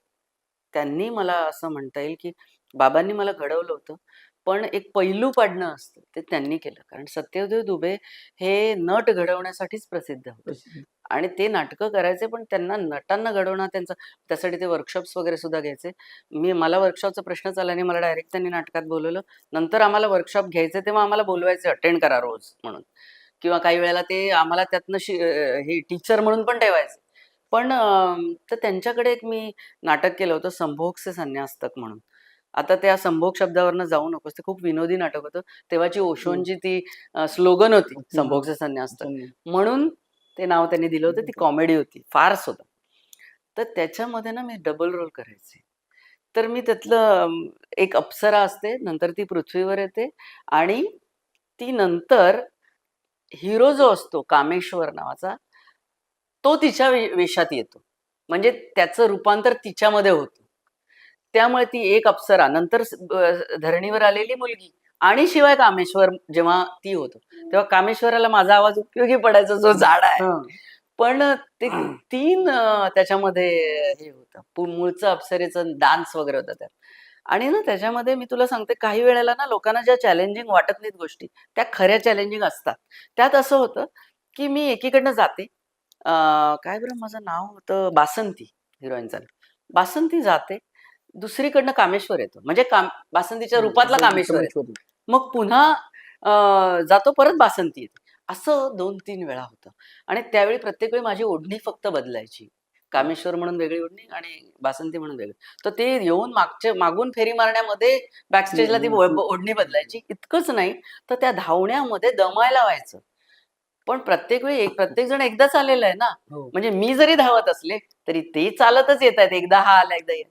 A: त्यांनी मला असं म्हणता येईल, की बाबांनी मला घडवलं होतं, पण एक पैलू पाडणं असतं, ते त्यांनी केलं. कारण सत्यदेव दुबे हे नट घडवण्यासाठीच प्रसिद्ध होते. आणि ते नाटकं करायचे, पण त्यांना नटांना घडवणं त्यासाठी ते वर्कशॉप्स वगैरे सुद्धा घ्यायचे. मला वर्कशॉपचा प्रश्नच आला नाही. मला डायरेक्ट त्यांनी नाटकात बोलवलं. नंतर आम्हाला वर्कशॉप घ्यायचे तेव्हा आम्हाला बोलवायचे, अटेंड करा रोज म्हणून. किंवा काही वेळेला ते आम्हाला त्यातनं हे टीचर म्हणून पण ठेवायचे. पण तर त्यांच्याकडे एक मी नाटक केलं होतं, संभोग से संन्यास म्हणून. आता त्या संभोग शब्दावरनं जाऊ नकोस. ते खूप विनोदी नाटक होतं. तेव्हाची ओशोंची ती स्लोगन होती, संभोग से संन्यास म्हणून ते नाव त्यांनी दिलं होतं. ती कॉमेडी होती, फार्स होतं. तर त्याच्यामध्ये ना मी डबल रोल करायचे. तर मी त्यातलं एक अप्सरा असते, नंतर ती पृथ्वीवर येते आणि ती नंतर हिरो जो असतो कामेश्वर नावाचा, तो तिच्या वेशात येतो. म्हणजे त्याचं रूपांतर तिच्यामध्ये होतं. त्यामुळे ती एक अप्सरा, नंतर धरणीवर आलेली मुलगी आणि शिवाय कामेश्वर जेव्हा ती होतो, तेव्हा कामेश्वराला माझा आवाज उपयोगी पडायचा जो झाड आहे.
C: हा.
A: पण ते 3 त्याच्यामध्ये हे होतं. मूळचं अप्सरेचं डान्स वगैरे होता त्यात. आणि ना त्याच्यामध्ये मी तुला सांगते काही वेळेला ना लोकांना ज्या चॅलेंजिंग वाटत नाहीत गोष्टी, त्या खऱ्या चॅलेंजिंग असतात. त्यात असं होतं, की मी एकीकडनं जाते. काय बरं माझं नाव होतं बासंती हिरोईनचं. बासंती जाते. दुसरीकडनं कामेश्वर येतो. म्हणजे बासंतीच्या रूपातला कामेश्वर येतो.
C: कामेश्वर.
A: मग पुन्हा जातो परत बासंती येते. असं 2-3 वेळा होतं. आणि त्यावेळी प्रत्येक वेळी माझी ओढणी फक्त बदलायची. कामेश्वर म्हणून वेगळी ओढणी आणि बासंती म्हणून वेगळी. तर ते येऊन मागून फेरी मारण्यामध्ये बॅकस्टेजला ती ओढणी बदलायची. इतकंच नाही, तर त्या धावण्यामध्ये दमायला व्हायचं. पण प्रत्येक जण एकदाच आलेला आहे ना.
C: हो.
A: म्हणजे मी जरी धावत असले, तरी ते चालतच येतायत. एकदा हा आला, एकदा हे.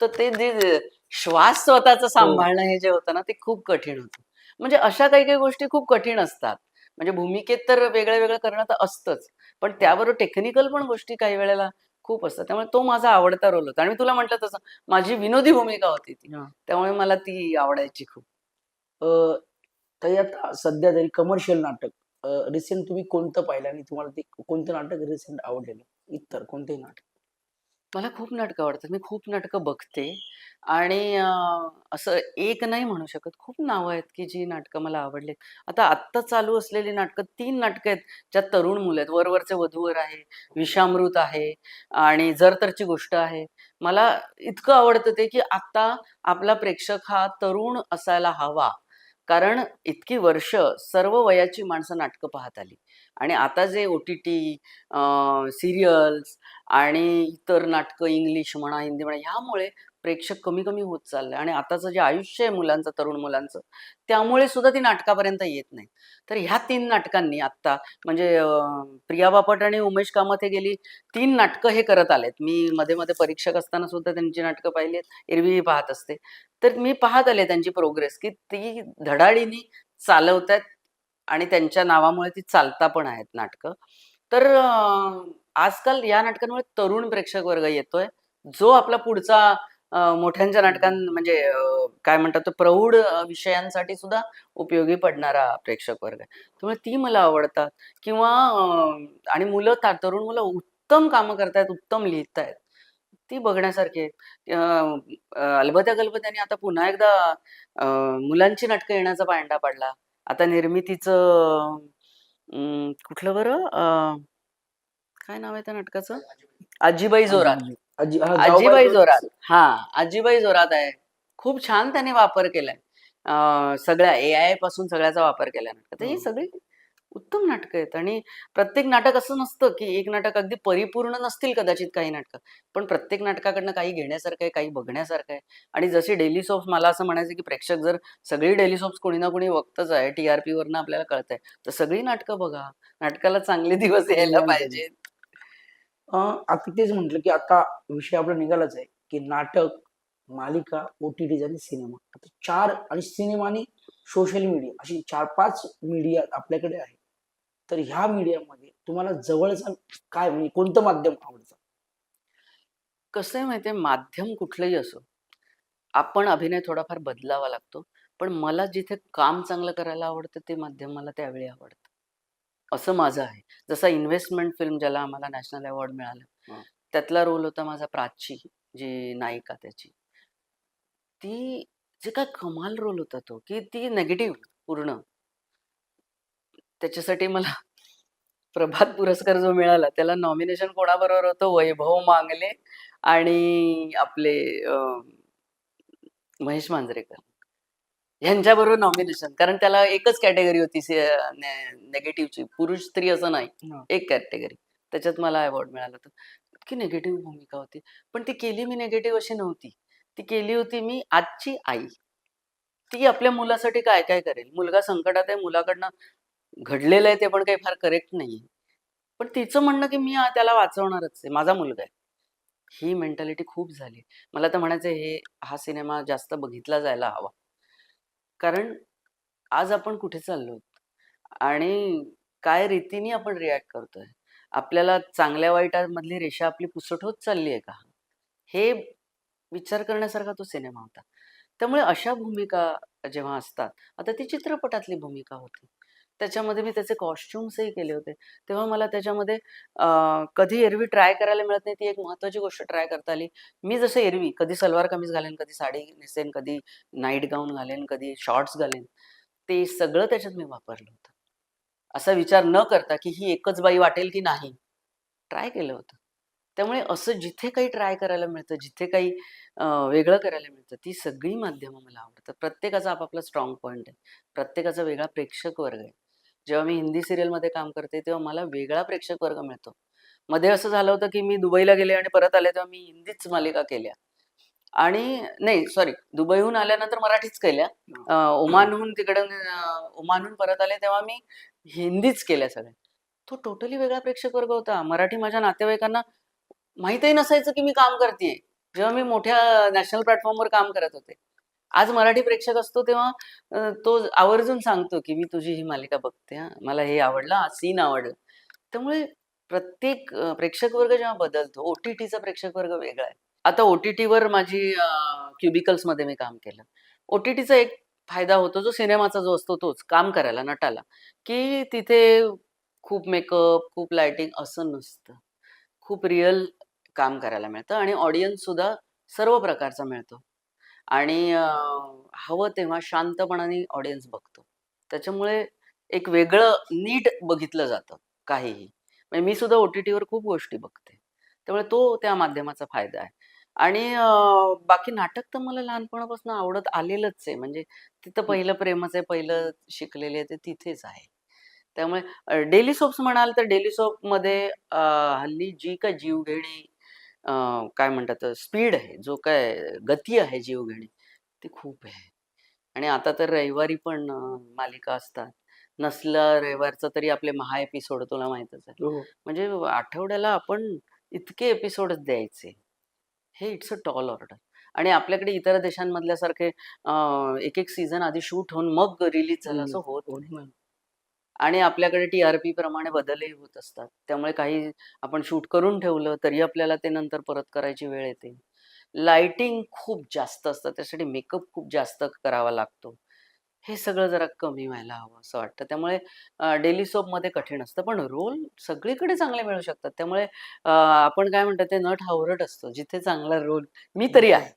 A: तर ते जे श्वास स्वतःचा सांभाळणं हे जे होतं ना, ते खूप कठीण होतं. म्हणजे अशा काही काही गोष्टी खूप कठीण असतात. म्हणजे भूमिकेत तर वेगळं-वेगळं करणं तर असतंच. पण त्याबरोबर टेक्निकल पण गोष्टी काही वेळेला खूप असतात. त्यामुळे तो माझा आवडता रोल होता. आणि मी तुला म्हटलं तसं माझी विनोदी भूमिका होती ती.
C: हा.
A: त्यामुळे मला ती आवडायची खूप.
C: ताई आता सध्या तरी कमर्शियल नाटक रिसेंट तुम्ही कोणतं पाहिलं आणि तुम्हाला ते कोणतं नाटक रिसेंट आवडलेलं? इतर कोणतेही नाटक?
A: मला खूप नाटकं आवडतात. मी खूप नाटकं बघते आणि असं एक नाही म्हणू शकत. खूप नावं आहेत, की जी नाटकं मला आवडली. आता आत्ता चालू असलेली नाटकं 3 नाटकं आहेत, ज्यात तरुण मुलं आहेत. वरवरचे वधूवर आहे, विषामृत आहे आणि जर तरची गोष्ट आहे. मला इतकं आवडतं ते, की आता आपला प्रेक्षक हा तरुण असायला हवा. कारण इतकी वर्ष सर्व वयाची माणसं नाटकं पाहत आली आणि आता जे ओ-टी-टी, सीरियल्स आणि इतर नाटकं इंग्लिश म्हणा, हिंदी म्हणा, ह्यामुळे प्रेक्षक कमी-कमी होत चाललंय आणि आताचं जे आयुष्य आहे मुलांचं, तरुण मुलांचं, त्यामुळे सुद्धा ती नाटकापर्यंत येत नाहीत. तर ह्या 3 नाटकांनी आत्ता म्हणजे प्रिया बापट आणि उमेश कामत हे गेली 3 नाटकं हे करत आलेत. मी मध्ये-मध्ये परीक्षक असताना सुद्धा त्यांची नाटकं पाहिली आहेत. एरवीही पाहत असते. तर मी पाहत आले त्यांची प्रोग्रेस, की ती धडाडीने चालवतायत आणि त्यांच्या नावामुळे ती चालता पण आहेत नाटकं. तर आजकाल या नाटकांमुळे तरुण प्रेक्षक वर्ग येतोय, जो आपला पुढचा मोठ्यांच्या म्हणजे काय म्हणतात तो प्रौढ विषयांसाठी सुद्धा उपयोगी पडणारा प्रेक्षक वर्ग आहे. त्यामुळे ती मला आवडतात किंवा आणि तरुण मुलं उत्तम कामं करतायत, उत्तम लिहितायत. ती बघण्यासारखी आहे. अलबत्या गलबत्याने आता पुन्हा एकदा अ, मुलांची नाटकं येण्याचा पायंडा पडला. आता निर्मितीचं कुठलं बरं? काय नाव आहे त्या नाटकाचं? आजीबाई जोरात.
C: जाऊबाई
A: आजीबाई जोरात.
C: जोरात.
A: हां, आजीबाई जोरात आहे. खूप छान त्याने वापर केलाय. सगळ्या एआय पासून सगळ्याचा वापर केलाय नाटकात. तर ही सगळी उत्तम नाटकं आहेत आणि प्रत्येक नाटक असं नसतं, की एक नाटक अगदी परिपूर्ण नसतील कदाचित काही नाटकं. पण प्रत्येक नाटकाकडनं काही घेण्यासारखं आहे, काही बघण्यासारखं आहे. आणि जशी डेली सोप्स मला असं म्हणायचं, की प्रेक्षक जर सगळी डेली सोप्स कोणी ना कोणी बघतच आहे, टी-आर-पीवरनं आपल्याला कळतंय. तर सगळी नाटकं बघा. नाटकाला चांगले दिवस यायला पाहिजेत.
C: आता तेच म्हटलं की आता विषय आपला निघालाच आहे की नाटक, मालिका, OTT आणि सिनेमा. आता 4 आणि सिनेमा आणि सोशल मीडिया अशी 4-5 मीडिया आपल्याकडे आहे. तर ह्या मीडियामध्ये तुम्हाला जवळचं काय म्हणजे कोणतं माध्यम आवडतं?
A: कसं आहे माहिती आहे, माध्यम कुठलंही असो, आपण अभिनय थोडाफार बदलावा लागतो. पण मला जिथे काम चांगलं करायला आवडतं, ते माध्यम मला त्यावेळी आवडतं. असं माझं आहे. जसा इन्व्हेस्टमेंट फिल्म ज्याला आम्हाला नॅशनल अवॉर्ड मिळाला,
C: हां.
A: त्यातला रोल होता माझा प्राची, जी नायिका त्याची. ती जे काय कमाल रोल होता तो, की ती निगेटिव्ह पूर्ण. त्याच्यासाठी मला प्रभात पुरस्कार जो मिळाला, त्याला नॉमिनेशन कोणाबरोबर होतं? वैभव मांगले आणि आपले महेश मांजरेकर ह्यांच्याबरोबर नॉमिनेशन. कारण त्याला एकच कॅटेगरी होती निगेटिव्हची. पुरुष स्त्री असं नाही.
C: हां.
A: एक कॅटेगरी. त्याच्यात मला अवॉर्ड मिळाला होता. इतकी निगेटिव्ह भूमिका होती. पण ती केली मी निगेटिव्ह अशी नव्हती. ती केली होती मी आजची आई. ती आपल्या मुलासाठी काय-काय करेल. मुलगा संकटात आहे, मुलाकडनं घडलेलं आहे ते पण काही फार करेक्ट नाहीये. पण तिचं म्हणणं की मी त्याला वाचवणारच आहे. माझा मुलगा आहे. ही मेंटॅलिटी खूप झाली. मला तर म्हणायचं हा सिनेमा जास्त बघितला जायला हवा. कारण आज आपण कुठे चाललोय आणि काय रीतीने आपण रिॲक्ट करतोय. आपल्याला चांगल्या वाईटामधली रेषा आपली पुसट होत चालली आहे का? हे विचार करण्यासारखा तो सिनेमा होता. त्यामुळे अशा भूमिका जेव्हा असतात, आता ती चित्रपटातली भूमिका होती. त्याच्यामध्ये मी त्याचे कॉस्ट्यूम्सही केले होते. तेव्हा मला त्याच्यामध्ये कधी एरवी ट्राय करायला मिळत नाही, ती एक महत्त्वाची गोष्ट ट्राय करता आली. मी जसं एरवी कधी सलवार कमीज घालेन, कधी साडी नेसेन, कधी नाईट गाऊन घालेन, कधी शॉर्ट्स घालेन. ते सगळं त्याच्यात मी वापरलं होतं. असा विचार न करता, की ही एकच बाई वाटेल की नाही, ट्राय केलं होतं. त्यामुळे असं जिथे काही ट्राय करायला मिळतं, जिथे काही वेगळं करायला मिळतं, ती सगळी माध्यमं मला आवडतात. प्रत्येकाचा आपापला स्ट्राँग पॉइंट आहे. प्रत्येकाचा वेगळा प्रेक्षक वर्ग आहे. जेव्हा मी हिंदी सीरियलमध्ये काम करते, तेव्हा मला वेगळा प्रेक्षक वर्ग मिळतो. मध्ये असं झालं होतं, की मी दुबईला गेले आणि परत आले, तेव्हा मी हिंदीच मालिका केल्या. आणि नाही सॉरी, दुबईहून आल्यानंतर मराठीच केल्या. ओमानहून परत आले, तेव्हा मी हिंदीच केल्या सगळ्या. तो टोटली वेगळा प्रेक्षक वर्ग होता. मराठी माझ्या नातेवाईकांना माहीतही नसायचं, की मी काम करतीये. जेव्हा मी मोठ्या नॅशनल प्लॅटफॉर्मवर काम करत होते. आज मराठी प्रेक्षक असतो तेव्हा तो आवर्जून सांगतो, की "मी तुझी ही मालिका बघते हां. मला हे आवडलं, हा सीन आवडला." त्यामुळे प्रत्येक प्रेक्षक वर्ग जेव्हा बदलतो, ओ-टी-टीचा प्रेक्षक वर्ग वेगळा आहे. आता ओ-टी-टीवर माझी क्युबिकल्समध्ये मी काम केलं. ओ-टी-टीचा एक फायदा होतो, जो सिनेमाचा जो असतो तोच, काम करायला, नटाला, की तिथे खूप मेकअप, खूप लाइटिंग असं नसतं. खूप रिअल काम करायला मिळतं आणि ऑडियन्ससुद्धा सर्व प्रकारचा मिळतो. आणि हवं तेव्हा शांतपणाने ऑडियन्स बघतो. त्याच्यामुळे एक वेगळं नीट बघितलं जातं काहीही. म्हणजे मी सुद्धा ओ-टी-टीवर खूप गोष्टी बघते. त्यामुळे तो त्या माध्यमाचा फायदा आहे. आणि बाकी नाटक तर मला लहानपणापासून आवडत आलेलंच आहे. म्हणजे तिथं पहिलं प्रेमच आहे, पहिलं शिकलेले आहे ते तिथेच आहे. त्यामुळे डेली सोप्स म्हणाल तर डेली सोपमध्ये हल्ली जी काही जीवघेणी अ, काय म्हणतात स्पीड आहे, जो काय गती आहे जीवघेणी, ती खूप आहे. आणि आता तर रविवारी पण मालिका असतात. नसलं रविवारचं तरी आपले महा एपिसोड तुला माहीतच आहे.
C: हो, हो.
A: म्हणजे आठवड्याला आपण इतके एपिसोड्स द्यायचे. हे इट्स अ टॉल ऑर्डर. आणि आपल्याकडे इतर देशांमधल्यासारखे एक-एक सीझन आधी शूट होऊन मग रिलीज झालं असं
C: रिलीज
A: होत
C: होत
A: नाही.
C: नाही.
A: आणि आपल्याकडे टी-आर-पी प्रमाणे बदलही होत असतात. त्यामुळे काही आपण शूट करून ठेवलं तरी आपल्याला ते नंतर परत करायची वेळ येते. लाइटिंग खूप जास्त असतं. त्यासाठी मेकअप खूप जास्त करावा लागतो. हे सगळं जरा कमी व्हायला हवं असं वाटतं. त्यामुळे डेली सोपमध्ये कठीण असतं. पण रोल सगळीकडे चांगले मिळू शकतात. त्यामुळे आपण काय म्हणतात ते नट हावरट असतो. जिथे चांगला रोल मी तरी आहे,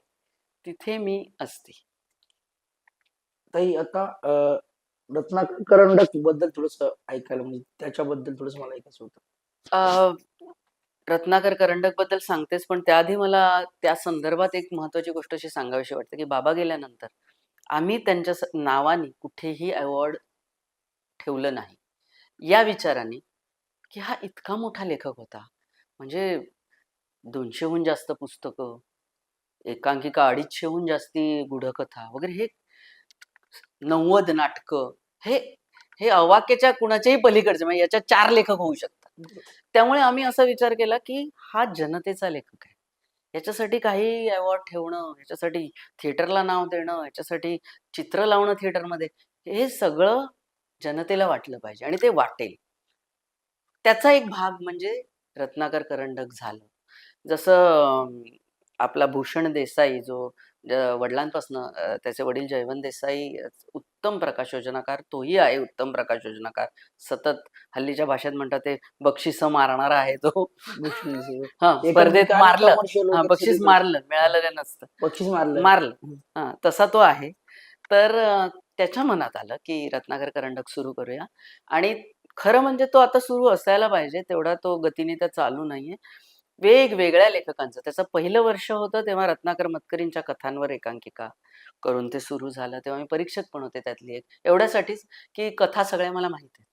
A: तिथे मी असते.
C: ताई आता रत्नाकर करंडक बद्दल थोडंसं ऐकायला म्हणजे त्याच्याबद्दल थोडंसं मला ऐकायचं होतं.
A: अ, रत्नाकर करंडकबद्दल सांगतेच, पण त्याआधी मला त्या संदर्भात एक महत्त्वाची गोष्ट अशी सांगावीशी वाटते, की बाबा गेल्यानंतर आम्ही त्यांच्या नावाने कुठेही अवॉर्ड ठेवलं नाही. या विचाराने, की हा इतका मोठा लेखक होता. म्हणजे 200हून जास्त पुस्तकं, एकांकिका 250हून जास्ती गूढकथा वगैरे हे 90 नाटकं. हे हे अवाक्याच्या कुणाच्याही पलीकडचे म्हणजे याच्यात 4 लेखक होऊ शकतात. त्यामुळे आम्ही असा विचार केला, की हा जनतेचा लेखक आहे. याच्यासाठी काही अवॉर्ड ठेवणं, याच्यासाठी थिएटरला नाव देणं, याच्यासाठी चित्र लावणं थिएटरमध्ये, हे सगळं जनतेला वाटलं पाहिजे आणि ते वाटेल. त्याचा एक भाग म्हणजे रत्नाकर करंडक झालं. जसं आपला भूषण देसाई जो वडिलांपासनं त्याचे वडील जयवंत देसाई उत्तम प्रकाश योजनाकार, तोही आहे उत्तम प्रकाश योजनाकार. सतत हल्लीच्या भाषेत म्हणतात ते बक्षिसं मारणारा आहे तो.
C: बक्षीस
A: हां, स्पर्धेत
C: एकांकिका आणि
A: मारलं.
C: कमर्शियल
A: हां,
C: वगैरे
A: बक्षीस
C: सगळीकडे
A: मारलं, मिळालेलं नसतं.
C: बक्षीस मारलं.
A: मारलं.
C: हं.
A: हां, तसा तो आहे. तर त्याच्या मनात आलं, की रत्नाकर करंडक सुरू करूया आणि खरं म्हणजे तो आता सुरू असायला पाहिजे. तेवढा तो गतीने तर चालू नाहीये. वेगवेगळ्या लेखकांचं त्याचं पहिलं वर्ष होतं तेव्हा रत्नाकर मतकरींच्या कथांवर एकांकिका करून ते सुरू झालं. तेव्हा मी परीक्षक पण होते त्यातली एक. एवढ्यासाठीच, की कथा सगळ्या मला माहीत आहेत.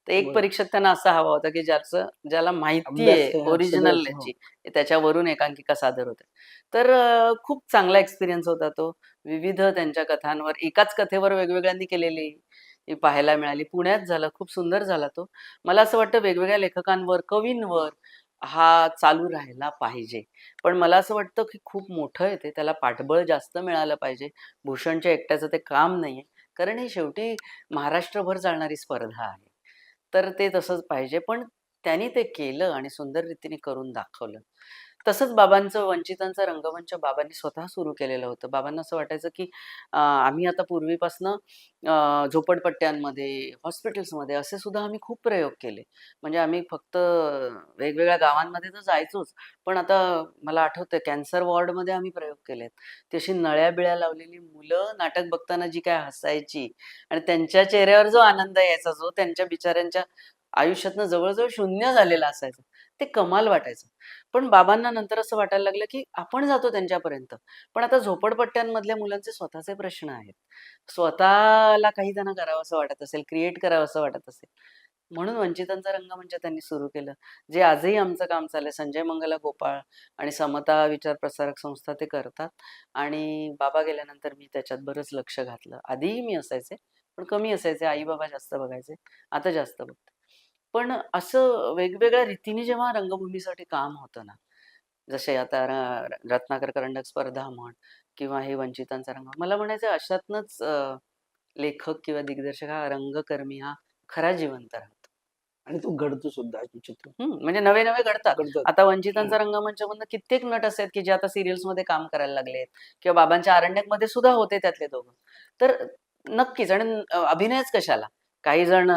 A: तर एक
C: बरं.
A: परीक्षक त्यांना असा हवा होता, की ज्याला माहिती
C: अभ्यास
A: आहे
C: आहे हां,
A: ओरिजिनल
C: सगळंच. हो.
A: याची, त्याच्यावरून एकांकिका सादर होते. तर खूप चांगला एक्सपिरियन्स होता तो. विविध त्यांच्या कथांवर एकाच कथेवर वेगवेगळ्यांनी केलेली ही पाहायला मिळाली. पुण्यात झाला, खूप सुंदर झाला तो. मला असं वाटतं वेगवेगळ्या लेखकांवर, कवींवर हा चालू राहिला पाहिजे. पण मला असं वाटतं, की खूप मोठं आहे ते. त्याला पाठबळ जास्त मिळालं पाहिजे. भूषणच्या एकट्याचं ते काम नाहीये. कारण ही शेवटी महाराष्ट्रभर चालणारी स्पर्धा आहे. तर ते तसंच पाहिजे. पण त्यांनी ते केलं आणि सुंदर रीतीने करून दाखवलं. तसंच बाबांचं वंचितांचा रंगमंच बाबांनी स्वतः सुरू केलेलं होतं. बाबांना असं वाटायचं, की आम्ही आता पूर्वीपासनं झोपडपट्ट्यांमध्ये, हॉस्पिटल्समध्ये असे सुद्धा आम्ही खूप प्रयोग केले. म्हणजे आम्ही फक्त वेगवेगळ्या गावांमध्ये तर जायचोच. पण आता मला आठवतंय कॅन्सर वॉर्डमध्ये आम्ही प्रयोग केलेत. ती अशी नळ्या-बिळ्या लावलेली मुलं नाटक बघताना जी काय हसायची आणि त्यांच्या चेहऱ्यावर जो आनंद यायचा, जो त्यांच्या बिचाऱ्यांच्या आयुष्यातनं जवळ शून्य झालेला असायचं. ते कमाल वाटायचं. पण बाबांना नंतर असं वाटायला लागलं, की आपण जातो त्यांच्यापर्यंत. पण आता झोपडपट्ट्यांमधल्या मुलांचे स्वतःचे प्रश्न आहेत. स्वतःला काही त्यांना करावंसं वाटत असेल, क्रिएट करावंसं वाटत असेल. म्हणून वंचितांचा रंगमंच त्यांनी सुरू केलं. जे आजही आमचं काम चाललंय. संजय मंगला गोपाळ आणि समता विचार प्रसारक संस्था ते करतात आणि बाबा गेल्यानंतर मी त्याच्यात बरंच लक्ष घातलं. आधीही मी असायचे, पण कमी असायचे. आई-बाबा जास्त बघायचे. आता जास्त बघते. पण असं वेगवेगळ्या रीतीने जेव्हा रंगभूमीसाठी काम होतं ना, जसे आता रत्नाकर करंडक स्पर्धा म्हण किंवा हे वंचितांचा रंग. मला म्हणायचं अशातनंच लेखक किंवा दिग्दर्शक हा रंगकर्मी हा खरा जिवंत राहतो.
C: आणि तो घडतो सुद्धा चित्र
A: म्हणजे नवे-नवे घडतात.
C: घडतात.
A: आता वंचितांचा रंगमंचमधनं कित्येक नट असे आहेत, की जे आता सीरियल्समध्ये काम करायला लागलेत किंवा बाबांच्या अरण्यकमध्ये सुद्धा होते त्यातले दोघं. तर नक्कीच आणि अभिनयच कशाला? काही जण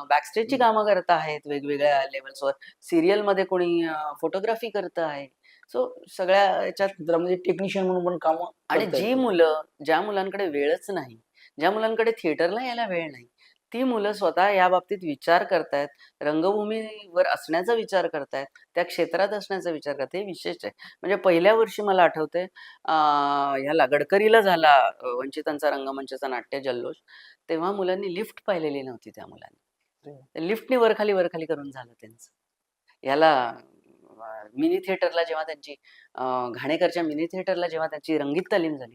A: बॅकस्टेजची कामं करत आहेत वेगवेगळ्या लेव्हल्सवर. सीरियलमध्ये कोणी फोटोग्राफी करतं आहे. सो सगळ्या ह्याच्यात
C: चित्रामध्ये टेक्निशियन म्हणून पण कामं
A: आणि
C: करता
A: जी
C: येतात.
A: मुलं, ज्या मुलांकडे वेळच नाही, ज्या मुलांकडे थिएटरला यायला वेळ नाही, ती मुलं स्वतः या बाबतीत विचार करतायत, रंगभूमीवर असण्याचा विचार करतायत, त्या क्षेत्रात असण्याचा विचार करतायत, हे विशेष आहे. म्हणजे पहिल्या वर्षी मला आठवतंय ह्याला गडकरीला झाला वंचितांचा रंगमंचाचा नाट्य जल्लोष, तेव्हा मुलांनी लिफ्ट पाहिलेली नव्हती त्या
C: हो.
A: मुलांनी. लिफ्टनी वर-खाली, वर-खाली करून झालं त्यांचं. ह्याला मिनी थिएटरला जेव्हा त्यांची घाणेकरच्या मिनी थिएटरला जेव्हा त्यांची रंगीत तालीम झाली,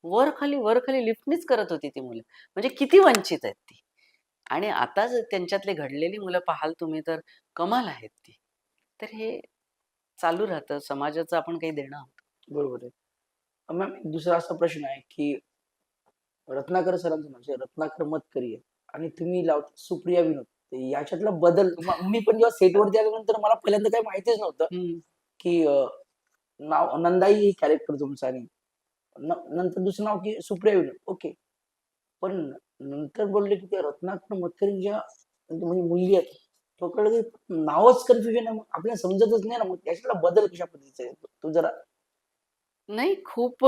A: वर-खाली, वर-खाली लिफ्टनीच करत होती ती मुलं. म्हणजे किती वंचित आहेत ती. आणि आता जर त्यांच्यातली घडलेली मुलं पाहाल तुम्ही तर कमाल आहेत ती. तर हे चालू राहतं. समाजाचं आपण काही देणं आहोत.
C: बरोबर आहे. मॅम एक दुसरा असा प्रश्न आहे, की रत्नाकर सरांचं नाव जे रत्नाकर मतकरी आहे आणि तुम्ही लावता सुप्रिया विनोद. तर याच्यातला बदल मी पण जेव्हा सेटवरती आल्यानंतर मला पहिल्यांदा काही माहितीच नव्हतं,
A: हं.
C: की नाव नंदाई हे कॅरेक्टर तुमचं आणि नंतर दुसरं नाव की सुप्रिया विनोद. ओके. पण नंतर बोलले, की ते रत्नाकर मतकरींच्या म्हणजे मुलगी आहे. तो कळलं की नावच कन्फ्युजन आहे. मग आपल्याला समजतच नाही ना. मग याच्यातला बदल कशा पद्धतीचा आहे? तो जरा
A: नाही खूप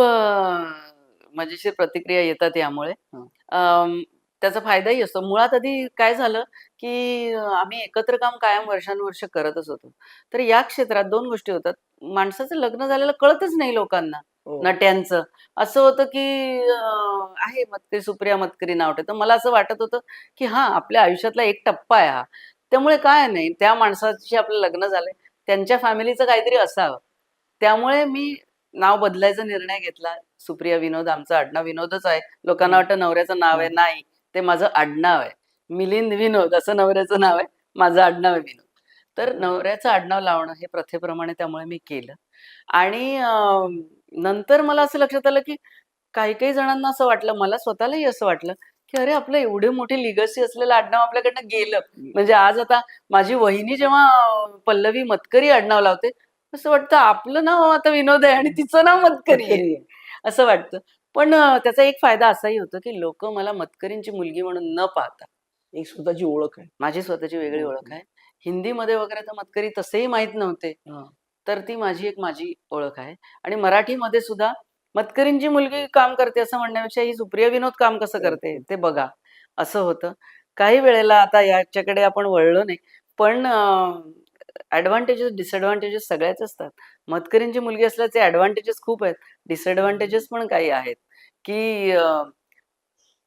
A: मजेशीर प्रतिक्रिया येतात यामुळे.
C: हां.
A: अं, त्याचा फायदाही असतो. मुळात आधी काय झालं, की आम्ही एकत्र काम कायम वर्षानुवर्ष करतच होतो. तर या क्षेत्रात 2 गोष्टी होतात. माणसाचं लग्न झालेलं कळतच नाही लोकांना,
C: हो.
A: नट्यांचं. असं होतं, की आहे मतकरी सुप्रिया मतकरी नाव ठेवतं. मला असं वाटत होतं, की हां, आपल्या आयुष्यातला एक टप्पा आहे हा. त्यामुळे काय नाही, त्या माणसाशी आपलं लग्न झालंय, त्यांच्या फॅमिलीचं काहीतरी असावं. त्यामुळे मी नाव बदलायचा निर्णय घेतला. सुप्रिया विनोद आमचं आडनाव विनोदच आहे. लोकांना
C: हं.
A: वाटतं नवऱ्याचं नाव आहे. नाही, ते माझं आडनाव आहे. मिलिंद विनोद असं नवऱ्याचं नाव आहे. माझं आडनाव आहे विनोद. तर नवऱ्याचं आडनाव लावणं हे प्रथेप्रमाणे त्यामुळे मी केलं. आणि नंतर मला असं लक्षात आलं, की काही-काही जणांना असं वाटलं, मला स्वतःलाही असं वाटलं, की अरे आपलं एवढी मोठी लिगसी असलेलं आडनाव आपल्याकडनं गेलं. म्हणजे आज आता माझी वहिनी जेव्हा पल्लवी मतकरी आडनाव लावते, असं वाटतं आपलं नाव आता विनोद आहे आणि तिचं नाव मतकरी आहे,
C: मतकरी आहे.
A: असं वाटतं. पण त्याचा एक फायदा असाही होतो, की लोकं मला मतकरींची मुलगी म्हणून न पाहता,
C: एक स्वतःची ओळख आहे.
A: माझी स्वतःची वेगळी
C: हो,
A: ओळख
C: हो.
A: आहे. हिंदीमध्ये वगैरे तर मतकरी तसेही माहीत नव्हते.
C: हां.
A: तर ती माझी ओळख आहे आणि मराठीमध्ये सुद्धा मतकरींची मुलगी काम करते असं म्हणण्यापेक्षा ही सुप्रिया विनोद काम कसं करते ते बघा, असं होतं. काही वेळेला आता याच्याकडे आपण वळलो नाही. पण डिसएडव्हांटेजेस सगळ्याच असतात. मतकरींची मुलगी असल्याचे एडव्हांटेजेस खूप आहेत. डिसएडव्हांटेजेस पण काही आहेत, की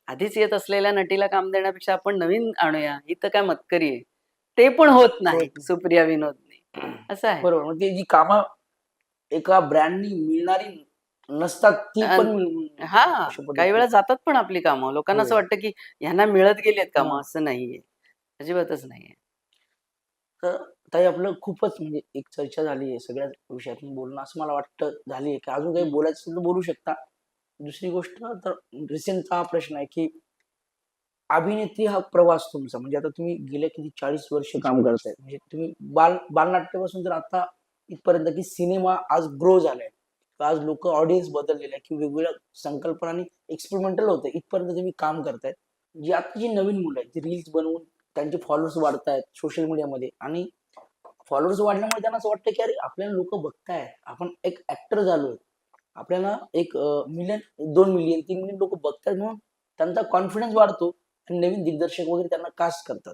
A: आधीच येत असलेल्या नटीला काम देण्यापेक्षा आपण नवीन आणूया, ही तर काय मतकरी आहे. ते पण होत नाही
C: होत नाही.
A: सुप्रिया विनोदने. असं आहे.
C: बरोबर. मग ते जी कामं एका ब्रँडनी मिळणारी नसतात ती
A: अन्
C: पण
A: हां,
C: अशा
A: काही
C: पद्धतीने
A: वेळा जातात पण आपली कामं. लोकांना असं
C: हो.
A: वाटतं, की ह्यांना मिळत गेली आहेत कामं,
C: हां.
A: असं नाहीये. अजिबातच नाहीये.
C: तर ताई आपलं खूपच म्हणजे एक चर्चा झाली आहे सगळ्याच विषयातून बोलणं असं मला वाटतं झाली आहे की अजून काही बोलायचं असेल तर बोलू शकता. दुसरी गोष्ट तर रिसेंटचा हा प्रश्न आहे की अभिनेत्री हा प्रवास तुमचा म्हणजे आता तुम्ही गेल्या किती 40 वर्ष काम करताय. म्हणजे तुम्ही बालनाट्यापासून तर आता इथपर्यंत की सिनेमा आज ग्रो झालाय. आज लोकं ऑडियन्स बदललेले आहे की वेगवेगळ्या संकल्पनांनी एक्सपेरिमेंटल होतंय. इथपर्यंत तुम्ही काम करताय. जी आता जी नवीन मुलं आहेत, जी रील्स बनवून त्यांचे फॉलोअर्स वाढतायत सोशल मीडियामध्ये आणि फॉलोअर्स वाढल्यामुळे त्यांना असं वाटतं की अरे आपल्याला लोकं बघतायत. आपण एक ॲक्टर झालोय. आपल्याला एक मिलियन, 2 मिलियन, 3 मिलियन लोकं बघतायत म्हणून त्यांचा कॉन्फिडन्स वाढतो आणि नवीन दिग्दर्शक वगैरे त्यांना कास्ट करतात.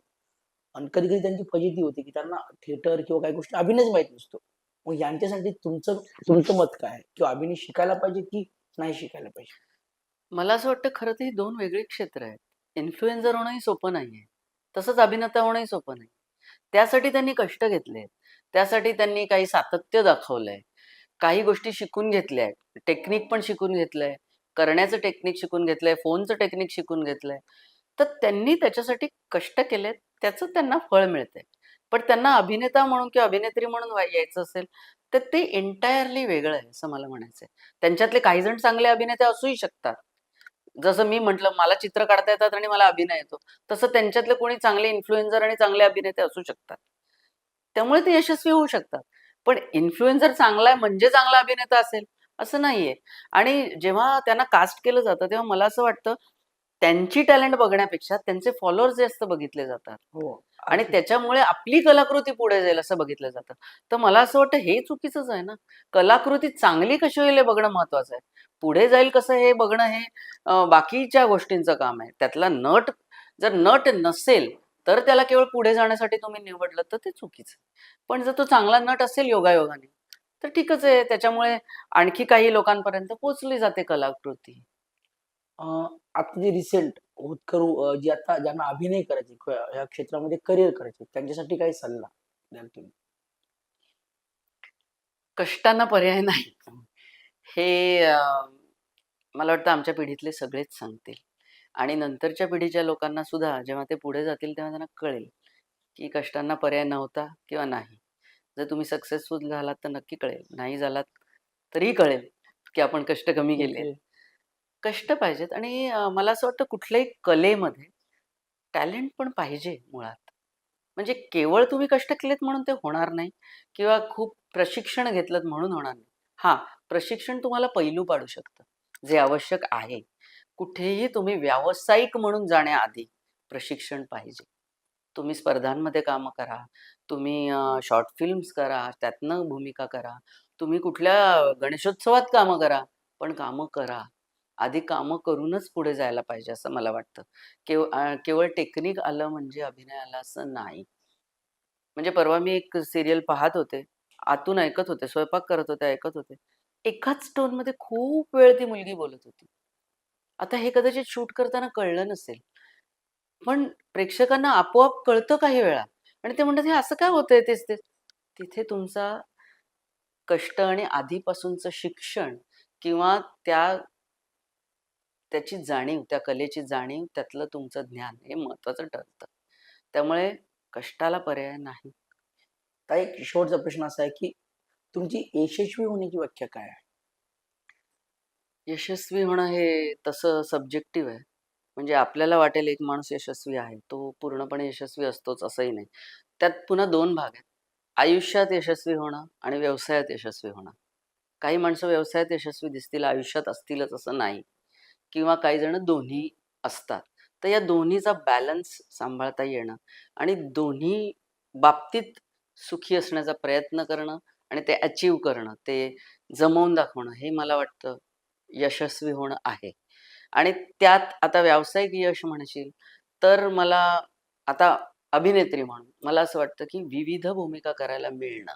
C: आणि कधी-कधी त्यांची फजिती होते की त्यांना थिएटर किंवा काही गोष्टी अभिनयच माहीत नसतो. मग यांच्यासाठी तुमचं तुमचं मत काय आहे? किंवा अभिनय शिकायला पाहिजे की नाही शिकायला पाहिजे?
A: मला असं वाटतं खरं तर ही 2 वेगळी क्षेत्र आहेत. इन्फ्लुएन्सर होणंही सोपं नाहीये. तसंच अभिनेता होणंही सोपं नाही. त्यासाठी त्यांनी कष्ट घेतलेत. त्यासाठी त्यांनी काही सातत्य दाखवलंय. काही गोष्टी शिकून घेतल्या आहेत. टेक्निक पण शिकून घेतलंय. करण्याचं टेक्निक शिकून घेतलंय. फोनचं टेक्निक शिकून घेतलंय. तर त्यांनी त्याच्यासाठी कष्ट केलेत. त्याचं त्यांना फळ मिळतंय. पण त्यांना अभिनेता म्हणून किंवा अभिनेत्री म्हणून यायचं असेल, तर ते एंटायरली वेगळं आहे असं मला म्हणायचंय. त्यांच्यातले काही जण चांगले अभिनेते असूही शकतात. जसं मी म्हटलं मला चित्र काढता येतात आणि मला अभिनय येतो. तसं त्यांच्यातले कोणी चांगले इन्फ्लुएन्सर आणि चांगले अभिनेते असू शकतात. त्यामुळे ते यशस्वी होऊ शकतात. पण इन्फ्लुएन्सर चांगला आहे म्हणजे चांगला अभिनेता असेल, असं नाहीये. आणि जेव्हा त्यांना कास्ट केलं जातं, तेव्हा मला असं वाटतं, त्यांची टॅलेंट बघण्यापेक्षा त्यांचे फॉलोअर्स जास्त बघितले जातात.
C: हो,
A: आणि
C: अगदी.
A: त्याच्यामुळे आपली कलाकृती पुढे जाईल असं बघितलं जातं. तर मला असं वाटतं हे चुकीचंच आहे ना. कलाकृती चांगली कशी होईल हे बघणं महत्वाचं आहे. पुढे जाईल कसं हे बघणं हे बाकीच्या गोष्टींचं काम आहे. त्यातला नट जर नट नसेल, तर त्याला केवळ पुढे जाण्यासाठी तुम्ही निवडलं तर ते चुकीचं आहे. पण जर तो चांगला नट असेल योगायोगाने, तर ठीकच आहे. त्याच्यामुळे आणखी काही लोकांपर्यंत पोहोचली जाते कलाकृती.
C: अ, आता जे रिसेंट होतकरू जे आता ज्यांना अभिनय करायचे किंवा या क्षेत्रामध्ये करियर करायचे त्यांच्यासाठी काय सल्ला द्याल तुम्ही?
A: कष्टांना पर्याय नाही. हे मला वाटतं आमच्या पिढीतले सगळेच सांगतील. आणि नंतरच्या पिढीच्या लोकांना सुद्धा जेव्हा ते पुढे जातील तेव्हा त्यांना कळेल, की कष्टांना पर्याय नव्हता किंवा नाही. जर तुम्ही सक्सेसफुल झालात तर नक्की कळेल. नाही झालात तरीही कळेल, की आपण कष्ट कमी केलेत.
C: ओके.
A: कष्ट पाहिजेत आणि मला असं वाटतं कुठल्याही कलेमध्ये टॅलेंट पण पाहिजे मुळात. म्हणजे केवळ तुम्ही कष्ट केलेत म्हणून ते होणार नाही किंवा खूप प्रशिक्षण घेतलत म्हणून होणार नाही. हां, प्रशिक्षण तुम्हाला पैलू पाडू शकतं, जे आवश्यक आहे. कुठेही तुम्ही व्यावसायिक म्हणून जाण्याआधी प्रशिक्षण पाहिजे. तुम्ही स्पर्धांमध्ये कामं करा, तुम्ही शॉर्ट फिल्म्स करा, त्यातनं भूमिका करा. तुम्ही कुठल्या गणेशोत्सवात कामं करा, पण कामं करा. आधी कामं करूनच पुढे जायला पाहिजे असं मला वाटतं. केवळ टेक्निक आलं म्हणजे अभिनय आला असं नाही. म्हणजे परवा मी एक सीरियल पाहत होते. आतून ऐकत होते, स्वयंपाक करत होते, ऐकत होते. एकाच टोनमध्ये खूप वेळ ती मुलगी बोलत होती. आता हे कदाचित शूट करताना कळलं नसेल. पण प्रेक्षकांना आपोआप कळतं काही वेळा आणि ते म्हणतात, "हे असं काय होतंय तेच-तेच?" तिथे तुमचा कष्ट आणि आधीपासूनचं शिक्षण किंवा त्याची जाणीव, त्या कलेची जाणीव, त्यातलं तुमचं ज्ञान हे महत्त्वाचं ठरतं. त्यामुळे कष्टाला पर्याय नाही.
C: आता एक शेवटचा प्रश्न असा आहे की तुमची यशस्वी होण्याची व्याख्या काय आहे?
A: यशस्वी होणं हे तसं सब्जेक्टिव्ह आहे. म्हणजे आपल्याला वाटेल एक माणूस यशस्वी आहे. तो पूर्णपणे यशस्वी असतोच असंही नाही. त्यात पुन्हा 2 भाग आहेत. आयुष्यात यशस्वी होणं आणि व्यवसायात यशस्वी होणं. काही माणसं व्यवसायात यशस्वी दिसतील, आयुष्यात असतीलच असं नाही किंवा काही जण दोन्ही असतात. तर या दोन्हीचा बॅलन्स सांभाळता येणं आणि दोन्ही बाबतीत सुखी असण्याचा प्रयत्न करणं आणि ते अचीव्ह करणं, ते जमवून दाखवणं हे मला वाटतं यशस्वी होणं आहे. आणि त्यात आता व्यावसायिक यश म्हणशील, तर मला आता अभिनेत्री म्हणून मला असं वाटतं, की विविध भूमिका करायला मिळणं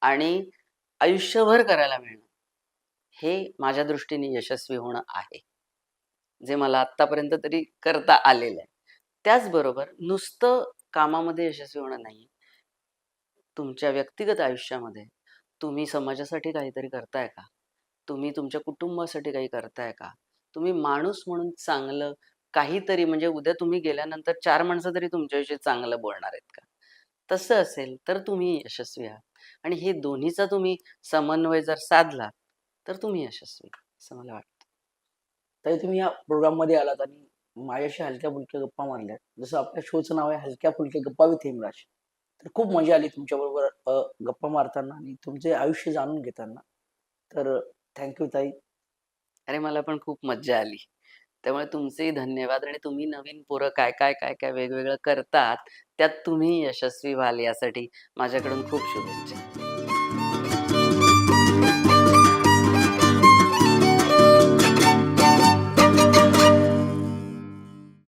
A: आणि आयुष्यभर करायला मिळणं, हे माझ्या दृष्टीने यशस्वी होणं आहे. जे मला आत्तापर्यंत तरी करता आलेलं आहे. त्याचबरोबर नुसतं कामामध्ये यशस्वी होणं नाही. तुमच्या व्यक्तिगत आयुष्यामध्ये तुम्ही समाजासाठी काहीतरी करताय का? तुम्ही तुमच्या कुटुंबासाठी काही करताय का? तुम्ही माणूस म्हणून चांगलं काहीतरी म्हणजे उद्या तुम्ही गेल्यानंतर 4 माणसं तरी तुमच्याविषयी चांगलं बोलणार आहेत का? तसं असेल तर तुम्ही यशस्वी आहात आणि हे दोन्हीचा तुम्ही समन्वय जर साधला, तर तुम्ही यशस्वी असं मला वाटतं.
C: ताई तुम्ही या प्रोग्राममध्ये आलात आणि माझ्याशी हलक्या-फुलक्या गप्पा मारल्या. जसं आपल्या शोचं नाव आहे हलक्या-फुलक्या गप्पा विथ हेमराज. तर खूप मजा आली तुमच्याबरोबर गप्पा मारताना आणि तुमचे आयुष्य जाणून घेताना. तर ताई.
A: अरे, मला पण खूप मज्जा आली. त्यामुळे तुमचेही धन्यवाद आणि तुम्ही नवीन पुढं काय वेगवेगळं करतात, त्यात तुम्ही यशस्वी व्हाल यासाठी माझ्याकडून खूप शुभेच्छा.